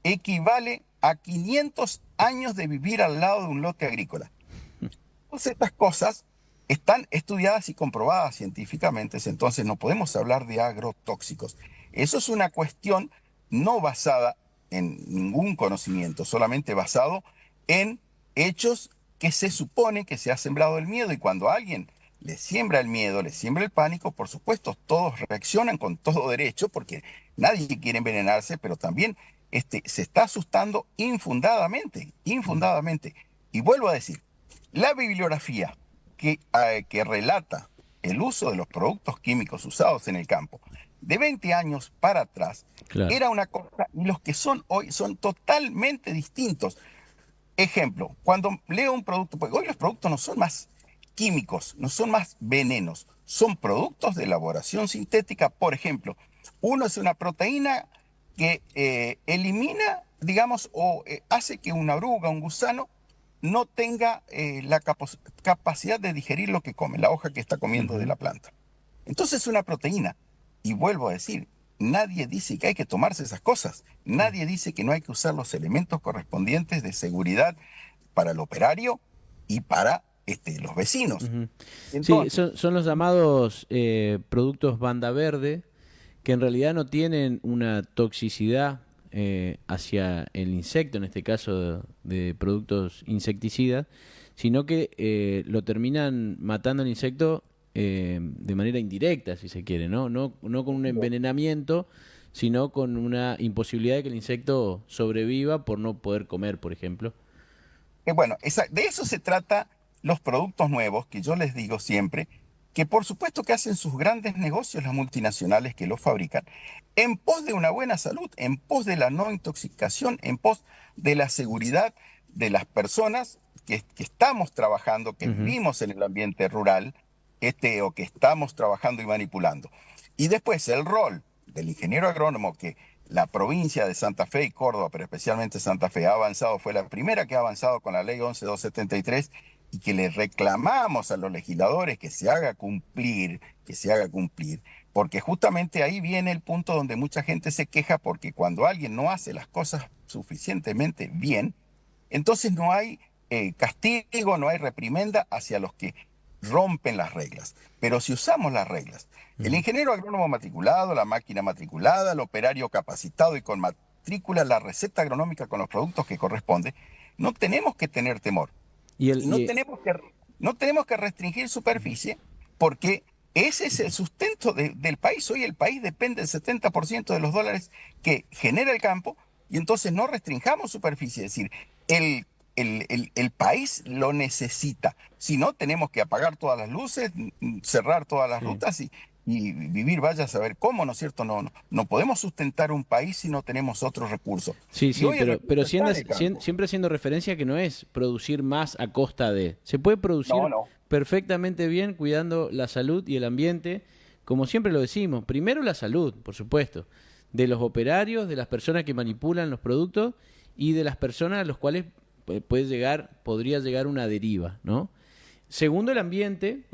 equivale a 500 años de vivir al lado de un lote agrícola. Entonces estas cosas están estudiadas y comprobadas científicamente, entonces no podemos hablar de agrotóxicos. Eso es una cuestión no basada en ningún conocimiento, solamente basado en hechos que se supone que se ha sembrado el miedo, y cuando alguien le siembra el miedo, le siembra el pánico, por supuesto todos reaccionan con todo derecho, porque nadie quiere envenenarse, pero también se está asustando infundadamente. Y vuelvo a decir, la bibliografía que relata el uso de los productos químicos usados en el campo de 20 años para atrás, claro, era una cosa, y los que son hoy son totalmente distintos. Ejemplo, cuando leo un producto, porque hoy los productos no son más químicos, no son más venenos, son productos de elaboración sintética. Por ejemplo, uno es una proteína que elimina, digamos, o hace que una oruga, un gusano, no tenga la capacidad de digerir lo que come, la hoja que está comiendo de la planta. Entonces es una proteína. Y vuelvo a decir, nadie dice que hay que tomarse esas cosas. Nadie dice que no hay que usar los elementos correspondientes de seguridad para el operario y para los vecinos. Entonces, sí, son los llamados productos banda verde, que en realidad no tienen una toxicidad hacia el insecto, en este caso de productos insecticidas, sino que lo terminan matando al insecto de manera indirecta, si se quiere, no con un envenenamiento, sino con una imposibilidad de que el insecto sobreviva por no poder comer, por ejemplo. Bueno, de eso se trata los productos nuevos, que yo les digo siempre, que por supuesto que hacen sus grandes negocios las multinacionales que los fabrican, en pos de una buena salud, en pos de la no intoxicación, en pos de la seguridad de las personas que estamos trabajando, que vivimos en el ambiente rural, o que estamos trabajando y manipulando. Y después el rol del ingeniero agrónomo, que la provincia de Santa Fe y Córdoba, pero especialmente Santa Fe, ha avanzado, fue la primera que ha avanzado con la ley 11273, y que le reclamamos a los legisladores que se haga cumplir, porque justamente ahí viene el punto donde mucha gente se queja, porque cuando alguien no hace las cosas suficientemente bien, entonces no hay castigo, no hay reprimenda hacia los que rompen las reglas. Pero si usamos las reglas, el ingeniero agrónomo matriculado, la máquina matriculada, el operario capacitado y con matrícula, la receta agronómica con los productos que corresponde, no tenemos que tener temor. No tenemos que restringir superficie, porque ese es el sustento del país. Hoy el país depende del 70% de los dólares que genera el campo, y entonces no restringamos superficie. Es decir, el país lo necesita. Si no, tenemos que apagar todas las luces, cerrar todas las rutas y vivir, vaya a saber cómo, ¿no es cierto? No podemos sustentar un país si no tenemos otros recursos. Sí, pero siempre haciendo referencia que no es producir más a costa de... Se puede producir perfectamente bien cuidando la salud y el ambiente, como siempre lo decimos. Primero la salud, por supuesto, de los operarios, de las personas que manipulan los productos y de las personas a los cuales podría llegar una deriva, ¿no? Segundo, el ambiente,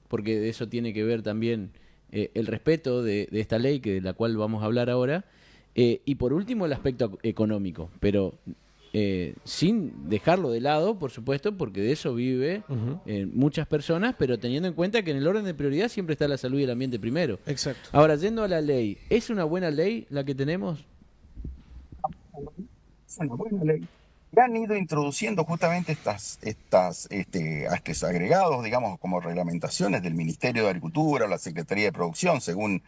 porque de eso tiene que ver también el respeto de esta ley, de la cual vamos a hablar ahora, y por último el aspecto económico, pero sin dejarlo de lado, por supuesto, porque de eso vive muchas personas, pero teniendo en cuenta que en el orden de prioridad siempre está la salud y el ambiente primero. Exacto. Ahora, yendo a la ley, ¿es una buena ley la que tenemos? Es una buena ley. Ya han ido introduciendo justamente estos agregados, digamos, como reglamentaciones del Ministerio de Agricultura o la Secretaría de Producción, según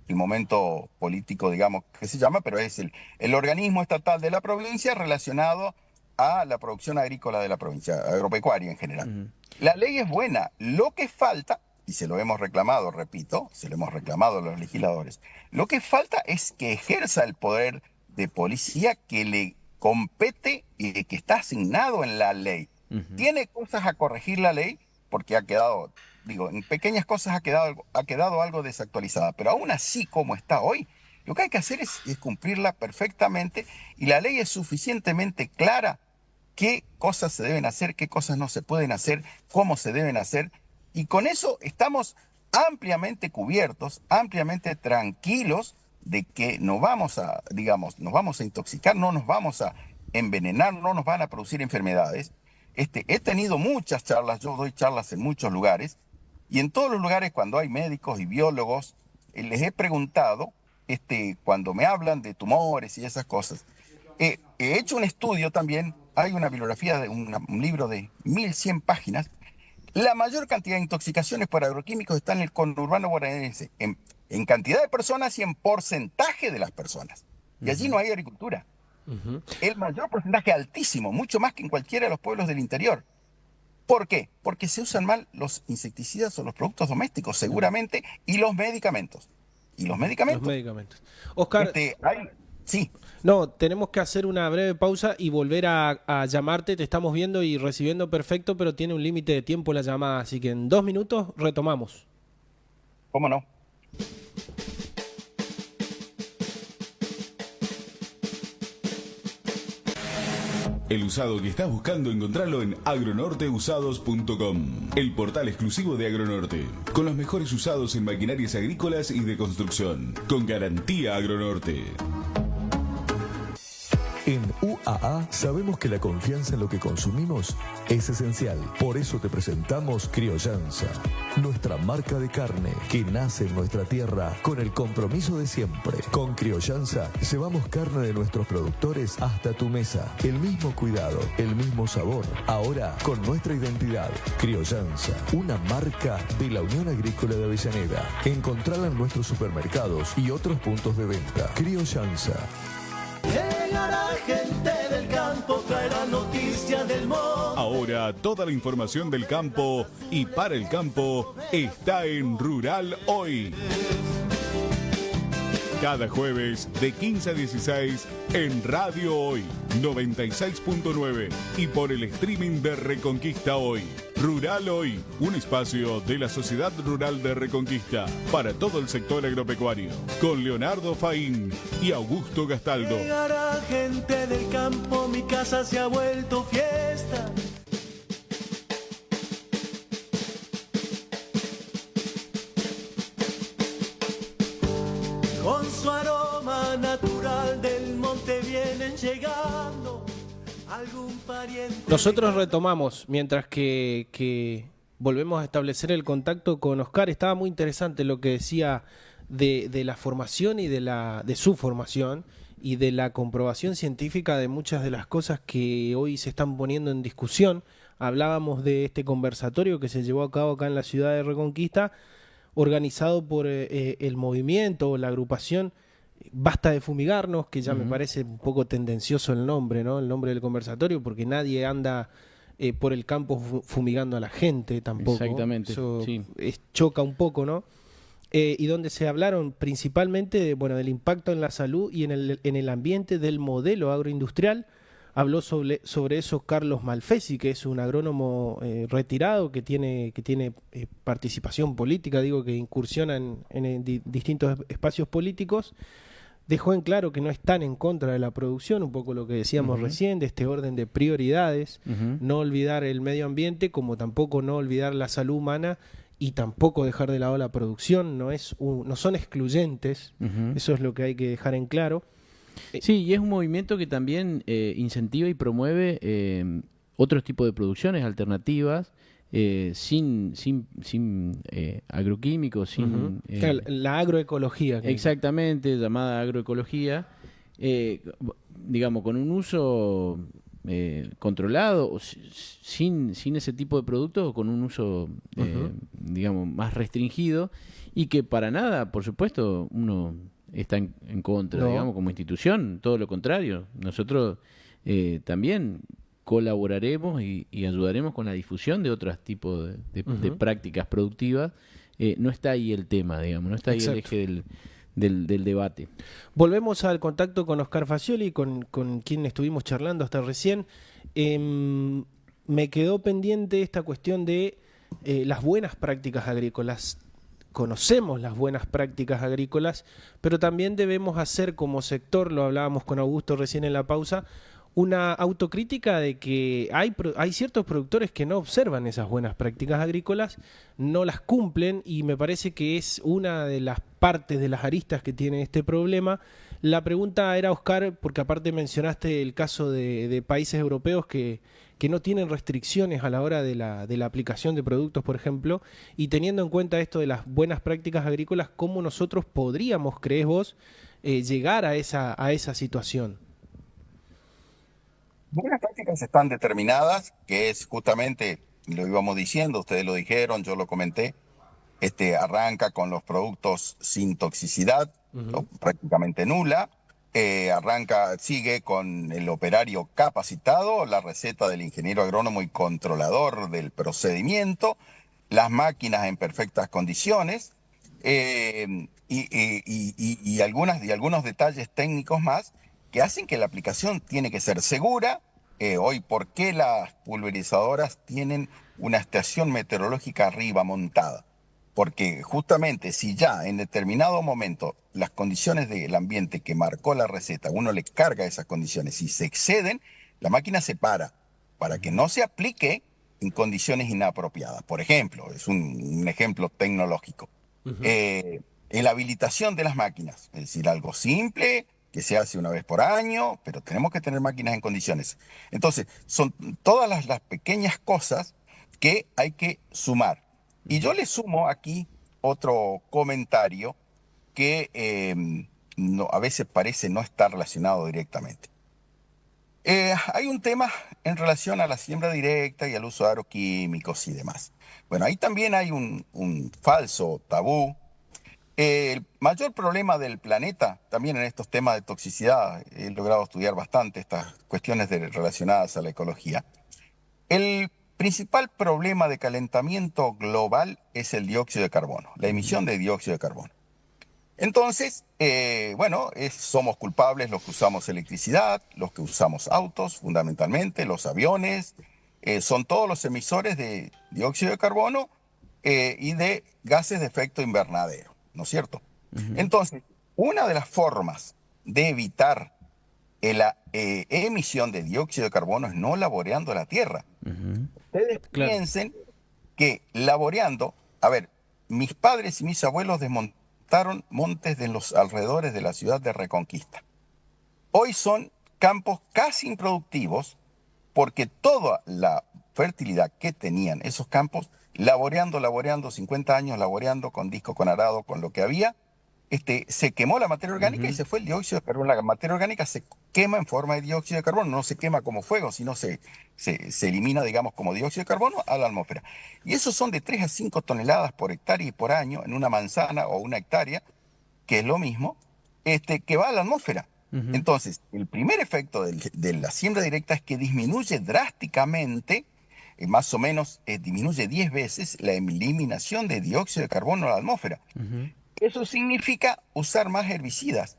el momento político, digamos, que se llama, pero es el organismo estatal de la provincia relacionado a la producción agrícola de la provincia, agropecuaria en general. La ley es buena, lo que falta, y se lo hemos reclamado, repito, se lo hemos reclamado a los legisladores, lo que falta es que ejerza el poder de policía que le compete y que está asignado en la ley. Tiene cosas a corregir la ley, porque ha quedado, en pequeñas cosas ha quedado algo desactualizada, pero aún así como está hoy, lo que hay que hacer es cumplirla perfectamente, y la ley es suficientemente clara qué cosas se deben hacer, qué cosas no se pueden hacer, cómo se deben hacer, y con eso estamos ampliamente cubiertos, ampliamente tranquilos de que nos vamos a intoxicar, no nos vamos a envenenar, no nos van a producir enfermedades. He tenido muchas charlas, yo doy charlas en muchos lugares, y en todos los lugares cuando hay médicos y biólogos, les he preguntado, cuando me hablan de tumores y esas cosas, he hecho un estudio también, hay una bibliografía, un libro de 1100 páginas, la mayor cantidad de intoxicaciones por agroquímicos está en el conurbano bonaerense, en cantidad de personas y en porcentaje de las personas. Y allí no hay agricultura. El mayor porcentaje, altísimo, mucho más que en cualquiera de los pueblos del interior. ¿Por qué? Porque se usan mal los insecticidas o los productos domésticos, seguramente, y los medicamentos. Oscar, sí. No, tenemos que hacer una breve pausa y volver a llamarte. Te estamos viendo y recibiendo perfecto, pero tiene un límite de tiempo la llamada, así que en 2 minutos retomamos. ¿Cómo no? El usado que estás buscando, encontrarlo en agronorteusados.com, el portal exclusivo de Agronorte, con los mejores usados en maquinarias agrícolas y de construcción, con garantía Agronorte. En UAA sabemos que la confianza en lo que consumimos es esencial. Por eso te presentamos Criollanza, nuestra marca de carne que nace en nuestra tierra con el compromiso de siempre. Con Criollanza llevamos carne de nuestros productores hasta tu mesa. El mismo cuidado, el mismo sabor, ahora con nuestra identidad. Criollanza, una marca de la Unión Agrícola de Avellaneda. Encontrala en nuestros supermercados y otros puntos de venta. Criollanza. Llegará gente del campo, traerá noticias del monte. Ahora toda la información del campo y para el campo está en Rural Hoy. Cada jueves de 15 a 16 en Radio Hoy 96.9 y por el streaming de Reconquista Hoy. Rural Hoy, un espacio de la Sociedad Rural de Reconquista para todo el sector agropecuario, con Leonardo Faín y Augusto Gastaldo. Llegará gente del campo, mi casa se ha vuelto fiesta. Nosotros retomamos, mientras que volvemos a establecer el contacto con Oscar. Estaba muy interesante lo que decía de la formación y de su formación y de la comprobación científica de muchas de las cosas que hoy se están poniendo en discusión. Hablábamos de este conversatorio que se llevó a cabo acá en la ciudad de Reconquista, organizado por el movimiento o la agrupación Basta de Fumigarnos, que ya me parece un poco tendencioso el nombre, ¿no? El nombre del conversatorio, porque nadie anda por el campo fumigando a la gente tampoco. Exactamente. Eso sí. choca un poco, ¿no? Y donde se hablaron principalmente del impacto en la salud y en el ambiente del modelo agroindustrial. Habló sobre eso Carlos Malfesi, que es un agrónomo retirado que tiene participación política, que incursiona en distintos espacios políticos. Dejó en claro que no están en contra de la producción, un poco lo que decíamos recién, de este orden de prioridades, no olvidar el medio ambiente, como tampoco no olvidar la salud humana y tampoco dejar de lado la producción, no son excluyentes, eso es lo que hay que dejar en claro. Sí, y es un movimiento que también incentiva y promueve otros tipos de producciones alternativas, sin agroquímicos, sin... Claro, la agroecología. Exactamente, llamada agroecología, con un uso controlado, o sin ese tipo de productos, o con un uso, más restringido, y que para nada, por supuesto, uno está en contra, No. como institución, todo lo contrario. Nosotros también colaboraremos y ayudaremos con la difusión de otros tipos de prácticas productivas. No está ahí el tema, no está ahí el eje del debate. Volvemos al contacto con Oscar Facioli, con quien estuvimos charlando hasta recién. Me quedó pendiente esta cuestión de las buenas prácticas agrícolas. Conocemos las buenas prácticas agrícolas, pero también debemos hacer como sector, lo hablábamos con Augusto recién en la pausa, una autocrítica de que hay ciertos productores que no observan esas buenas prácticas agrícolas, no las cumplen, y me parece que es una de las partes de las aristas que tiene este problema. La pregunta era, Oscar, porque aparte mencionaste el caso de países europeos que no tienen restricciones a la hora de la aplicación de productos, por ejemplo, y teniendo en cuenta esto de las buenas prácticas agrícolas, ¿cómo nosotros podríamos, crees vos, llegar a esa situación? Buenas prácticas están determinadas, que es justamente, lo íbamos diciendo, ustedes lo dijeron, yo lo comenté, arranca con los productos sin toxicidad, o prácticamente nula, sigue con el operario capacitado, la receta del ingeniero agrónomo y controlador del procedimiento, las máquinas en perfectas condiciones, y algunos detalles técnicos más que hacen que la aplicación tiene que ser segura. Hoy, ¿por qué las pulverizadoras tienen una estación meteorológica arriba montada? Porque justamente si ya en determinado momento las condiciones del ambiente que marcó la receta, uno le carga esas condiciones y se exceden, la máquina se para que no se aplique en condiciones inapropiadas. Por ejemplo, es un ejemplo tecnológico. La habilitación de las máquinas, es decir, algo simple que se hace una vez por año, pero tenemos que tener máquinas en condiciones. Entonces, son todas las pequeñas cosas que hay que sumar. Y yo le sumo aquí otro comentario que a veces parece no estar relacionado directamente. Hay un tema en relación a la siembra directa y al uso de agroquímicos y demás. Bueno, ahí también hay un falso tabú. El mayor problema del planeta, también en estos temas de toxicidad, he logrado estudiar bastante estas cuestiones relacionadas a la ecología. El principal problema de calentamiento global es el dióxido de carbono, la emisión de dióxido de carbono. Entonces, somos culpables los que usamos electricidad, los que usamos autos, fundamentalmente, los aviones, son todos los emisores de dióxido de carbono y de gases de efecto invernadero, ¿no es cierto? Entonces, una de las formas de evitar la emisión de dióxido de carbono es no laboreando la tierra. Ustedes piensen que laboreando, mis padres y mis abuelos desmontaron montes de los alrededores de la ciudad de Reconquista. Hoy son campos casi improductivos porque toda la fertilidad que tenían esos campos, laboreando, 50 años laboreando con disco, con arado, con lo que había, se quemó la materia orgánica y se fue el dióxido de carbono. La materia orgánica se quema en forma de dióxido de carbono, no se quema como fuego, sino se elimina, digamos, como dióxido de carbono a la atmósfera. Y esos son de 3 a 5 toneladas por hectárea y por año en una manzana o una hectárea, que es lo mismo, que va a la atmósfera. Entonces, el primer efecto de la siembra directa es que disminuye drásticamente, más o menos disminuye 10 veces la eliminación de dióxido de carbono a la atmósfera. Eso significa usar más herbicidas,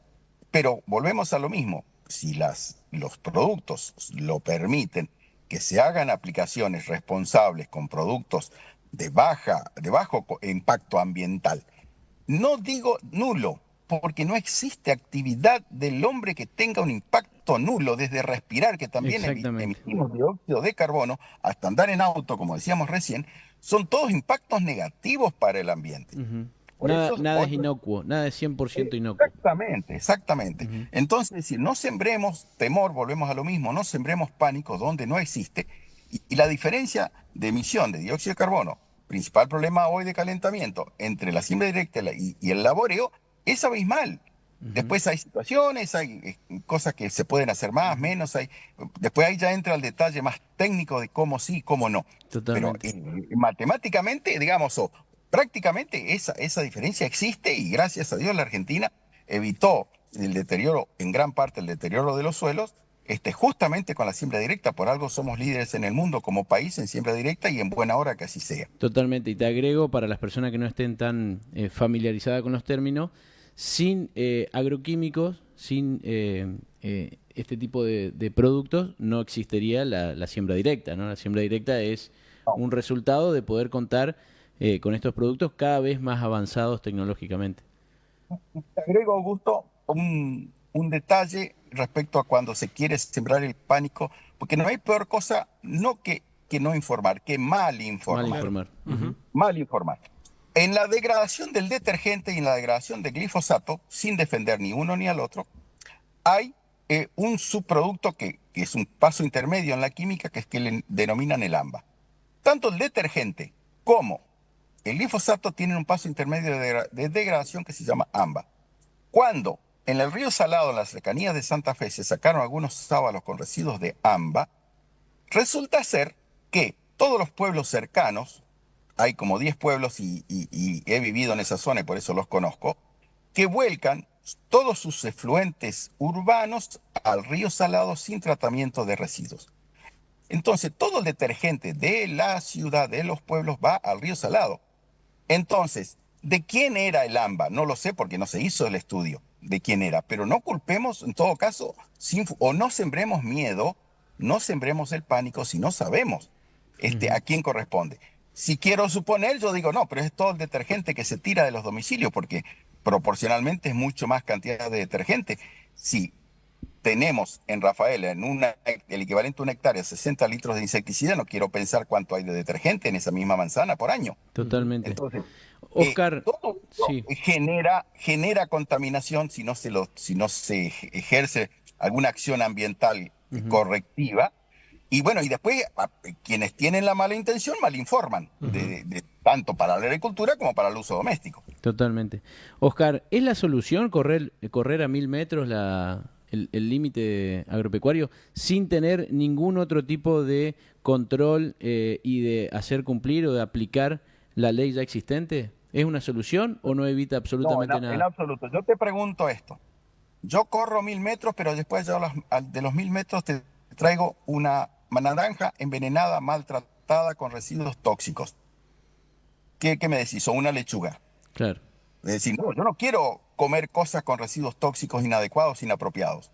pero volvemos a lo mismo. Si los productos lo permiten, que se hagan aplicaciones responsables con productos de bajo impacto ambiental, no digo nulo, porque no existe actividad del hombre que tenga un impacto nulo, desde respirar, que también emitimos dióxido de carbono, hasta andar en auto, como decíamos recién, son todos impactos negativos para el ambiente. Nada es inocuo, nada es 100% inocuo. Exactamente. Entonces, si no sembremos temor, volvemos a lo mismo, no sembremos pánico donde no existe, y la diferencia de emisión de dióxido de carbono, principal problema hoy de calentamiento, entre la siembra directa y el laboreo, es abismal. Después hay situaciones, hay cosas que se pueden hacer más, menos, después ahí ya entra el detalle más técnico de cómo sí, cómo no. Totalmente. Pero matemáticamente, digamos, prácticamente esa diferencia existe, y gracias a Dios la Argentina evitó el deterioro, en gran parte el deterioro de los suelos, justamente con la siembra directa. Por algo somos líderes en el mundo como país en siembra directa, y en buena hora que así sea. Totalmente, y te agrego, para las personas que no estén tan familiarizadas con los términos, sin agroquímicos, sin este tipo de productos, no existiría la siembra directa, ¿no? La siembra directa es un resultado de poder contar con estos productos cada vez más avanzados tecnológicamente. Te agrego, Augusto, un detalle respecto a cuando se quiere sembrar el pánico, porque no hay peor cosa que no informar, que mal informar. Mal informar. En la degradación del detergente y en la degradación del glifosato, sin defender ni uno ni al otro, hay un subproducto que es un paso intermedio en la química, que es que le denominan el AMBA. Tanto el detergente como el glifosato tienen un paso intermedio de degradación que se llama AMBA. Cuando en el río Salado, en las cercanías de Santa Fe, se sacaron algunos sábalos con residuos de AMBA, resulta ser que todos los pueblos cercanos, hay como 10 pueblos y he vivido en esa zona y por eso los conozco, que vuelcan todos sus efluentes urbanos al río Salado sin tratamiento de residuos. Entonces, todo el detergente de la ciudad, de los pueblos, va al río Salado. Entonces, ¿de quién era el AMBA? No lo sé, porque no se hizo el estudio de quién era, pero no culpemos, en todo caso, o no sembremos miedo, no sembremos el pánico si no sabemos a quién corresponde. Si quiero suponer, yo digo, no, pero es todo el detergente que se tira de los domicilios, porque proporcionalmente es mucho más cantidad de detergente. Si tenemos en Rafaela, el equivalente a una hectárea, 60 litros de insecticida, no quiero pensar cuánto hay de detergente en esa misma manzana por año. Totalmente. Entonces, Oscar, todo sí. genera contaminación si no se ejerce alguna acción ambiental correctiva. Y bueno, y después quienes tienen la mala intención malinforman, tanto para la agricultura como para el uso doméstico. Totalmente. Oscar, ¿es la solución correr a 1000 metros el límite agropecuario sin tener ningún otro tipo de control y de hacer cumplir o de aplicar la ley ya existente? ¿Es una solución o no evita absolutamente nada? En absoluto. Yo te pregunto esto. Yo corro 1000 metros, pero después de los 1000 metros te traigo una naranja envenenada, maltratada, con residuos tóxicos. ¿Qué me decís? O una lechuga. Claro. Es decir, no, yo no quiero comer cosas con residuos tóxicos inadecuados, inapropiados.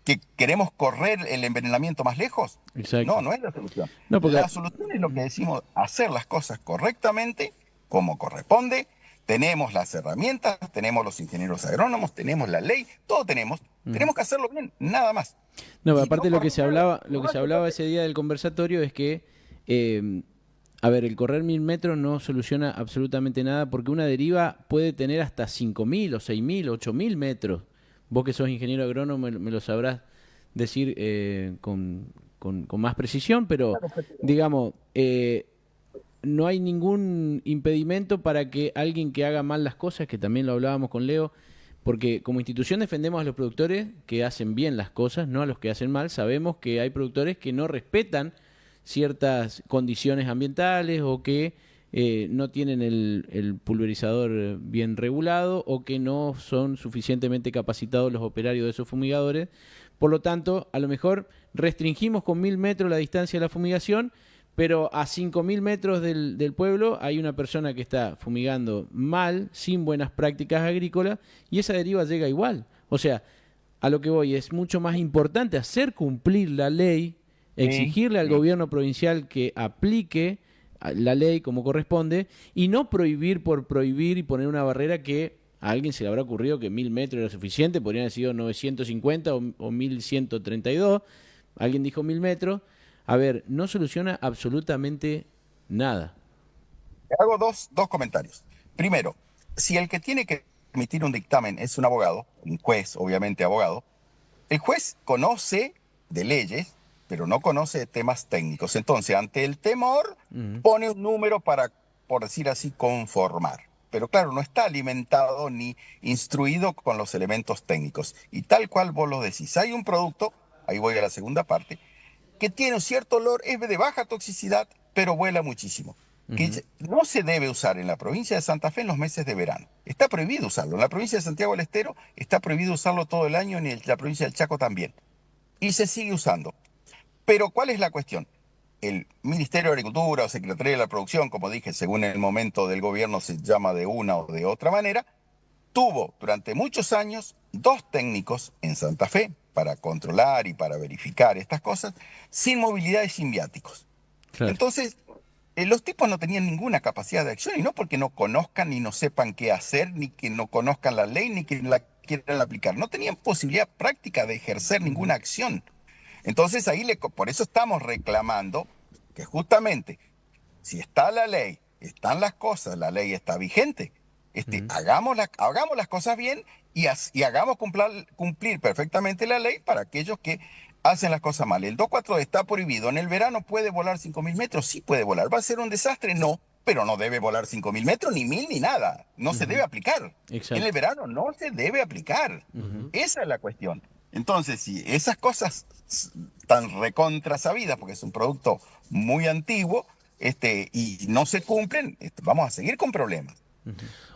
¿Que queremos correr el envenenamiento más lejos? Exacto. No es la solución. No, porque... La solución es lo que decimos, hacer las cosas correctamente, como corresponde. Tenemos las herramientas, tenemos los ingenieros agrónomos, tenemos la ley, todo tenemos. Tenemos que hacerlo bien, nada más. No, pero aparte lo que se hablaba ese día del conversatorio es que, el correr 1000 metros no soluciona absolutamente nada, porque una deriva puede tener hasta 5000 o 6000, 8000 metros. Vos que sos ingeniero agrónomo me lo sabrás decir con con más precisión, pero digamos, no hay ningún impedimento para que alguien que haga mal las cosas, que también lo hablábamos con Leo, porque como institución defendemos a los productores que hacen bien las cosas, no a los que hacen mal. Sabemos que hay productores que no respetan ciertas condiciones ambientales o que no tienen el pulverizador bien regulado o que no son suficientemente capacitados los operarios de esos fumigadores. Por lo tanto, a lo mejor restringimos con 1000 metros la distancia de la fumigación, pero a 5000 metros del pueblo hay una persona que está fumigando mal, sin buenas prácticas agrícolas, y esa deriva llega igual. O sea, a lo que voy, es mucho más importante hacer cumplir la ley, exigirle al gobierno provincial que aplique la ley como corresponde, y no prohibir por prohibir y poner una barrera que a alguien se le habrá ocurrido que 1000 metros era suficiente, podrían haber sido 950 o 1132, alguien dijo 1000 metros. A ver, no soluciona absolutamente nada. Hago dos comentarios. Primero, si el que tiene que emitir un dictamen es un abogado, un juez, obviamente abogado, el juez conoce de leyes, pero no conoce de temas técnicos. Entonces, ante el temor, pone un número para, por decir así, conformar. Pero claro, no está alimentado ni instruido con los elementos técnicos. Y tal cual vos lo decís, hay un producto, ahí voy a la segunda parte, que tiene un cierto olor, es de baja toxicidad, pero vuela muchísimo. Que no se debe usar en la provincia de Santa Fe en los meses de verano. Está prohibido usarlo. En la provincia de Santiago del Estero está prohibido usarlo todo el año, y en la provincia del Chaco también. Y se sigue usando. Pero ¿cuál es la cuestión? El Ministerio de Agricultura o Secretaría de la Producción, como dije, según el momento del gobierno se llama de una o de otra manera, tuvo durante muchos años 2 técnicos en Santa Fe para controlar y para verificar estas cosas, sin movilidad y sin viáticos. Claro. Entonces, los tipos no tenían ninguna capacidad de acción, y no porque no conozcan ni no sepan qué hacer, ni que no conozcan la ley, ni que la quieran aplicar. No tenían posibilidad práctica de ejercer ninguna acción. Entonces, por eso estamos reclamando que justamente, si está la ley, están las cosas, la ley está vigente, hagamos las cosas bien y hagamos cumplir perfectamente la ley para aquellos que hacen las cosas mal. El 242 está prohibido. En el verano puede volar 5000 metros, sí puede volar. ¿Va a ser un desastre? No, pero no debe volar 5000 metros, ni 1000, ni nada. No se debe aplicar. Exacto. En el verano no se debe aplicar. Esa es la cuestión. Entonces, si esas cosas tan recontra sabidas, porque es un producto muy antiguo, y no se cumplen, vamos a seguir con problemas.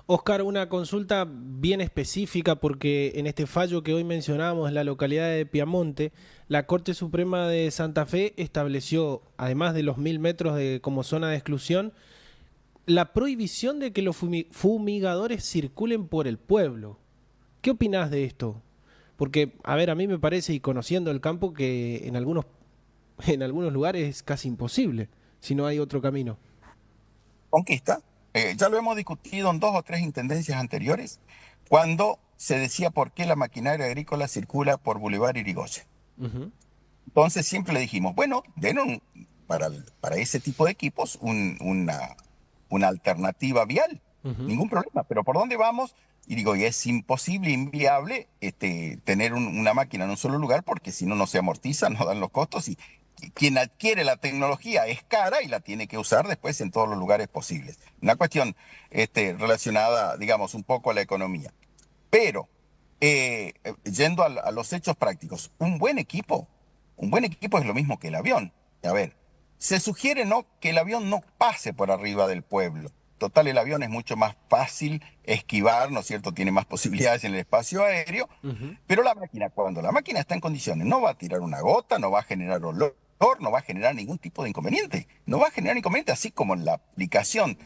Oscar, una consulta bien específica, porque en este fallo que hoy mencionamos en la localidad de Piamonte, la Corte Suprema de Santa Fe estableció, además de los 1000 metros como zona de exclusión, la prohibición de que los fumigadores circulen por el pueblo. ¿Qué opinás de esto? Porque, a ver, a mí me parece, y conociendo el campo, que en algunos lugares es casi imposible, si no hay otro camino. Conquista. Ya lo hemos discutido en 2 o 3 intendencias anteriores, cuando se decía por qué la maquinaria agrícola circula por Boulevard Irigoyen. Entonces siempre le dijimos, bueno, den para ese tipo de equipos una alternativa vial, ningún problema, pero ¿por dónde vamos? Y digo, y es imposible, inviable tener una máquina en un solo lugar, porque si no, no se amortiza, no dan los costos, y quien adquiere la tecnología es cara y la tiene que usar después en todos los lugares posibles. Una cuestión relacionada, digamos, un poco a la economía. Pero, yendo a los hechos prácticos, un buen equipo es lo mismo que el avión. A ver, se sugiere que el avión no pase por arriba del pueblo. Total, el avión es mucho más fácil esquivar, ¿no es cierto? Tiene más posibilidades en el espacio aéreo, pero la máquina, cuando la máquina está en condiciones, no va a tirar una gota, no va a generar olor, no va a generar ningún tipo de inconveniente. No va a generar inconveniente, así como en la aplicación,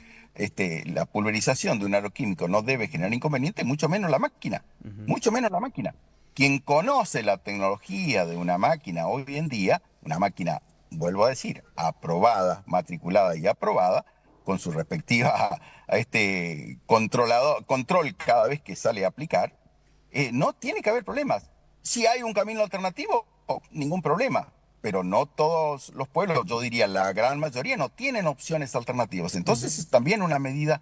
la pulverización de un agroquímico no debe generar inconveniente, mucho menos la máquina. Mucho menos la máquina. Quien conoce la tecnología de una máquina hoy en día, una máquina, vuelvo a decir, aprobada, matriculada y aprobada, con su respectiva control cada vez que sale a aplicar, no tiene que haber problemas. Si hay un camino alternativo, ningún problema, pero no todos los pueblos, yo diría la gran mayoría, no tienen opciones alternativas. Entonces es también una medida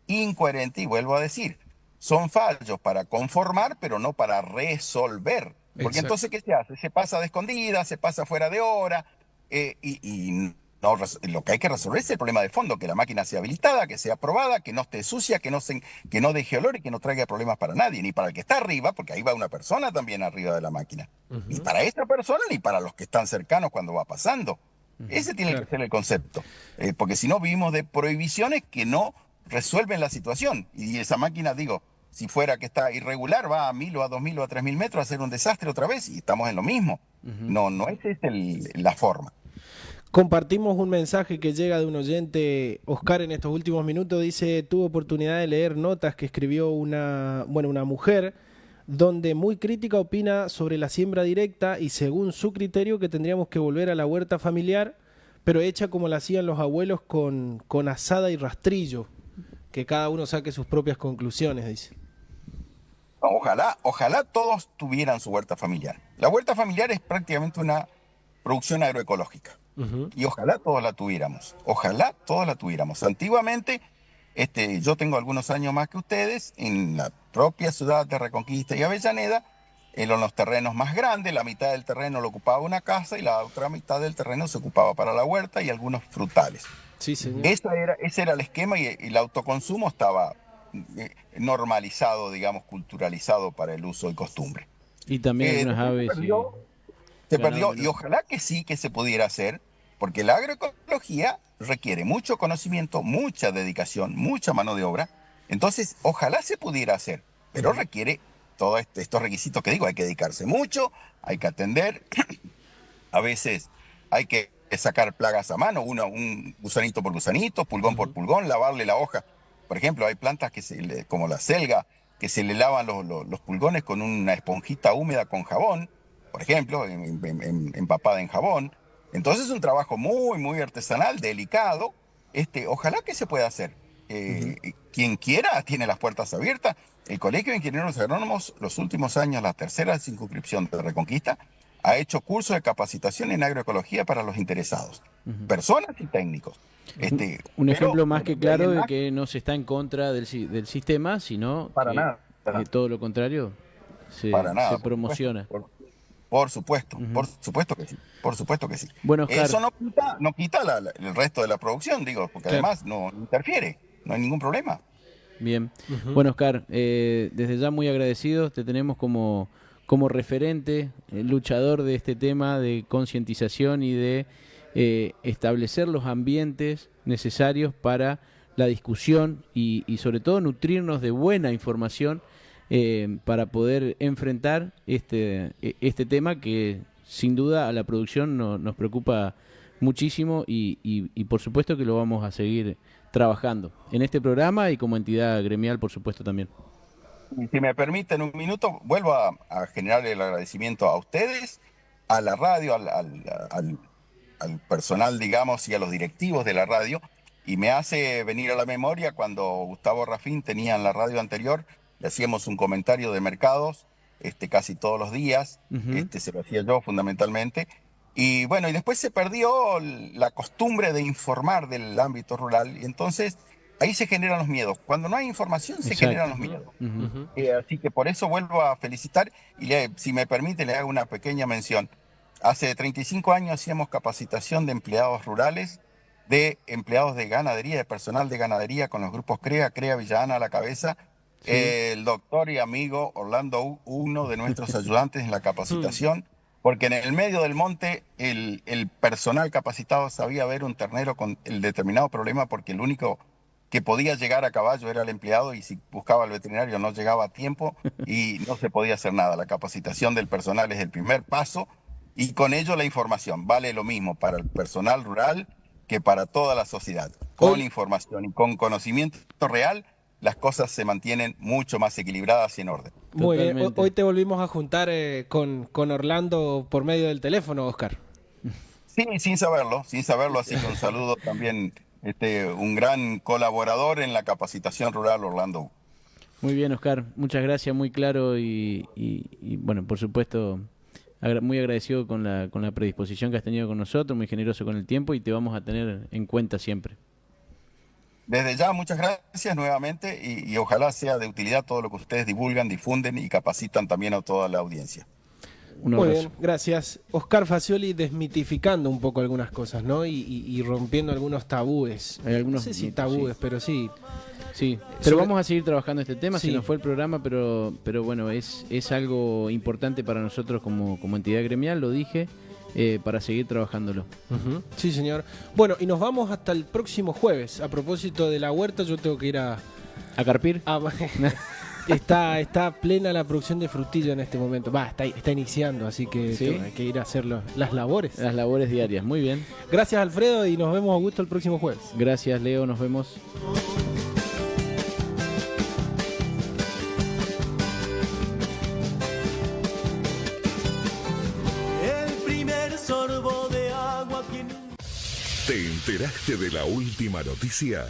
incoherente, y vuelvo a decir, son fallos para conformar, pero no para resolver. Porque entonces, ¿qué se hace? Se pasa de escondida, se pasa fuera de hora, y no, lo que hay que resolver es el problema de fondo, que la máquina sea habilitada, que sea probada, que no esté sucia, que no deje olor y que no traiga problemas para nadie, ni para el que está arriba, porque ahí va una persona también arriba de la máquina, ni para esa persona ni para los que están cercanos cuando va pasando. Ese tiene que ser el concepto, porque si no vivimos de prohibiciones que no resuelven la situación. Y esa máquina, digo, si fuera que está irregular, va a 1000 o a 2000 o a 3000 metros a hacer un desastre otra vez y estamos en lo mismo. No, esa es la forma. Compartimos un mensaje que llega de un oyente, Oscar, en estos últimos minutos. Dice: tuve oportunidad de leer notas que escribió una mujer, donde muy crítica opina sobre la siembra directa y según su criterio que tendríamos que volver a la huerta familiar, pero hecha como la hacían los abuelos con azada y rastrillo. Que cada uno saque sus propias conclusiones, dice. Ojalá todos tuvieran su huerta familiar. La huerta familiar es prácticamente una producción agroecológica. Y ojalá todos la tuviéramos. Antiguamente, yo tengo algunos años más que ustedes, en la propia ciudad de Reconquista y Avellaneda, en los terrenos más grandes, la mitad del terreno lo ocupaba una casa y la otra mitad del terreno se ocupaba para la huerta y algunos frutales. Sí, señor. Ese era el esquema y el autoconsumo estaba normalizado, digamos, culturalizado para el uso y costumbre. Y también unas aves. Se perdió y ojalá que sí que se pudiera hacer, porque la agroecología requiere mucho conocimiento, mucha dedicación, mucha mano de obra. Entonces, ojalá se pudiera hacer, pero requiere todos estos requisitos que digo. Hay que dedicarse mucho, hay que atender, a veces hay que sacar plagas a mano, un gusanito por gusanito, pulgón por pulgón, lavarle la hoja. Por ejemplo, hay plantas como la selga, que se le lavan los pulgones con una esponjita húmeda con jabón, por ejemplo, empapada en jabón. Entonces es un trabajo muy, muy artesanal, delicado. Ojalá que se pueda hacer. Quien quiera tiene las puertas abiertas. El Colegio de Ingenieros Agrónomos, los últimos años, la tercera circunscripción de Reconquista, ha hecho cursos de capacitación en agroecología para los interesados, personas y técnicos. Un ejemplo más que claro de que no se está en contra del sistema, sino que todo lo contrario se promociona. Por supuesto que sí. Bueno, Oscar, eso no quita el resto de la producción, digo, porque además no interfiere, no hay ningún problema. Bien. Bueno, Oscar, desde ya muy agradecidos, te tenemos como referente, luchador de este tema de concientización y de establecer los ambientes necesarios para la discusión y sobre todo nutrirnos de buena información para poder enfrentar este tema que sin duda a la producción nos preocupa muchísimo y por supuesto que lo vamos a seguir trabajando en este programa y como entidad gremial, por supuesto, también. Si me permiten un minuto, vuelvo a generar el agradecimiento a ustedes, a la radio, al personal, digamos, y a los directivos de la radio, y me hace venir a la memoria cuando Gustavo Rafín tenía en la radio anterior, le hacíamos un comentario de mercados casi todos los días, se lo hacía yo fundamentalmente, y bueno, y después se perdió la costumbre de informar del ámbito rural, y entonces ahí se generan los miedos. Cuando no hay información se generan los miedos. Así que por eso vuelvo a felicitar y si me permite le hago una pequeña mención. Hace 35 años hacíamos capacitación de empleados rurales, de empleados de ganadería, de personal de ganadería con los grupos CREA Villa Ana a la cabeza. Sí. El doctor y amigo Orlando, uno de nuestros ayudantes en la capacitación, porque en el medio del monte el personal capacitado sabía ver un ternero con el determinado problema porque el único que podía llegar a caballo era el empleado y si buscaba al veterinario no llegaba a tiempo y no se podía hacer nada. La capacitación del personal es el primer paso y con ello la información. Vale lo mismo para el personal rural que para toda la sociedad. Con información y con conocimiento real, las cosas se mantienen mucho más equilibradas y en orden. Muy bien. Hoy te volvimos a juntar con Orlando por medio del teléfono, Oscar. Sí, sin saberlo, así que un saludo también, un gran colaborador en la capacitación rural, Orlando. Muy bien, Oscar, muchas gracias, muy claro y bueno, por supuesto, muy agradecido con la predisposición que has tenido con nosotros, muy generoso con el tiempo y te vamos a tener en cuenta siempre. Desde ya, muchas gracias nuevamente y ojalá sea de utilidad todo lo que ustedes divulgan, difunden y capacitan también a toda la audiencia. Un Muy abrazo. bien, gracias. Oscar Facioli desmitificando un poco algunas cosas, ¿no? Y rompiendo algunos tabúes. Hay algunos no sé si mitos, tabúes, sí. pero sí. Sí, pero Sobre- vamos a seguir trabajando este tema, Sí. se nos fue el programa, pero bueno, es algo importante para nosotros como entidad gremial, lo dije, para seguir trabajándolo. Ujú. Sí, señor. Bueno, y nos vamos hasta el próximo jueves. A propósito de la huerta, yo tengo que ir a... ¿A carpir? Está plena la producción de frutilla en este momento. Está iniciando, así que ¿Sí? hay que ir a hacer las labores. Las labores diarias, muy bien. Gracias, Alfredo, y nos vemos a gusto el próximo jueves. Gracias, Leo, nos vemos. El primer sorbo de agua que ¿Te enteraste de la última noticia?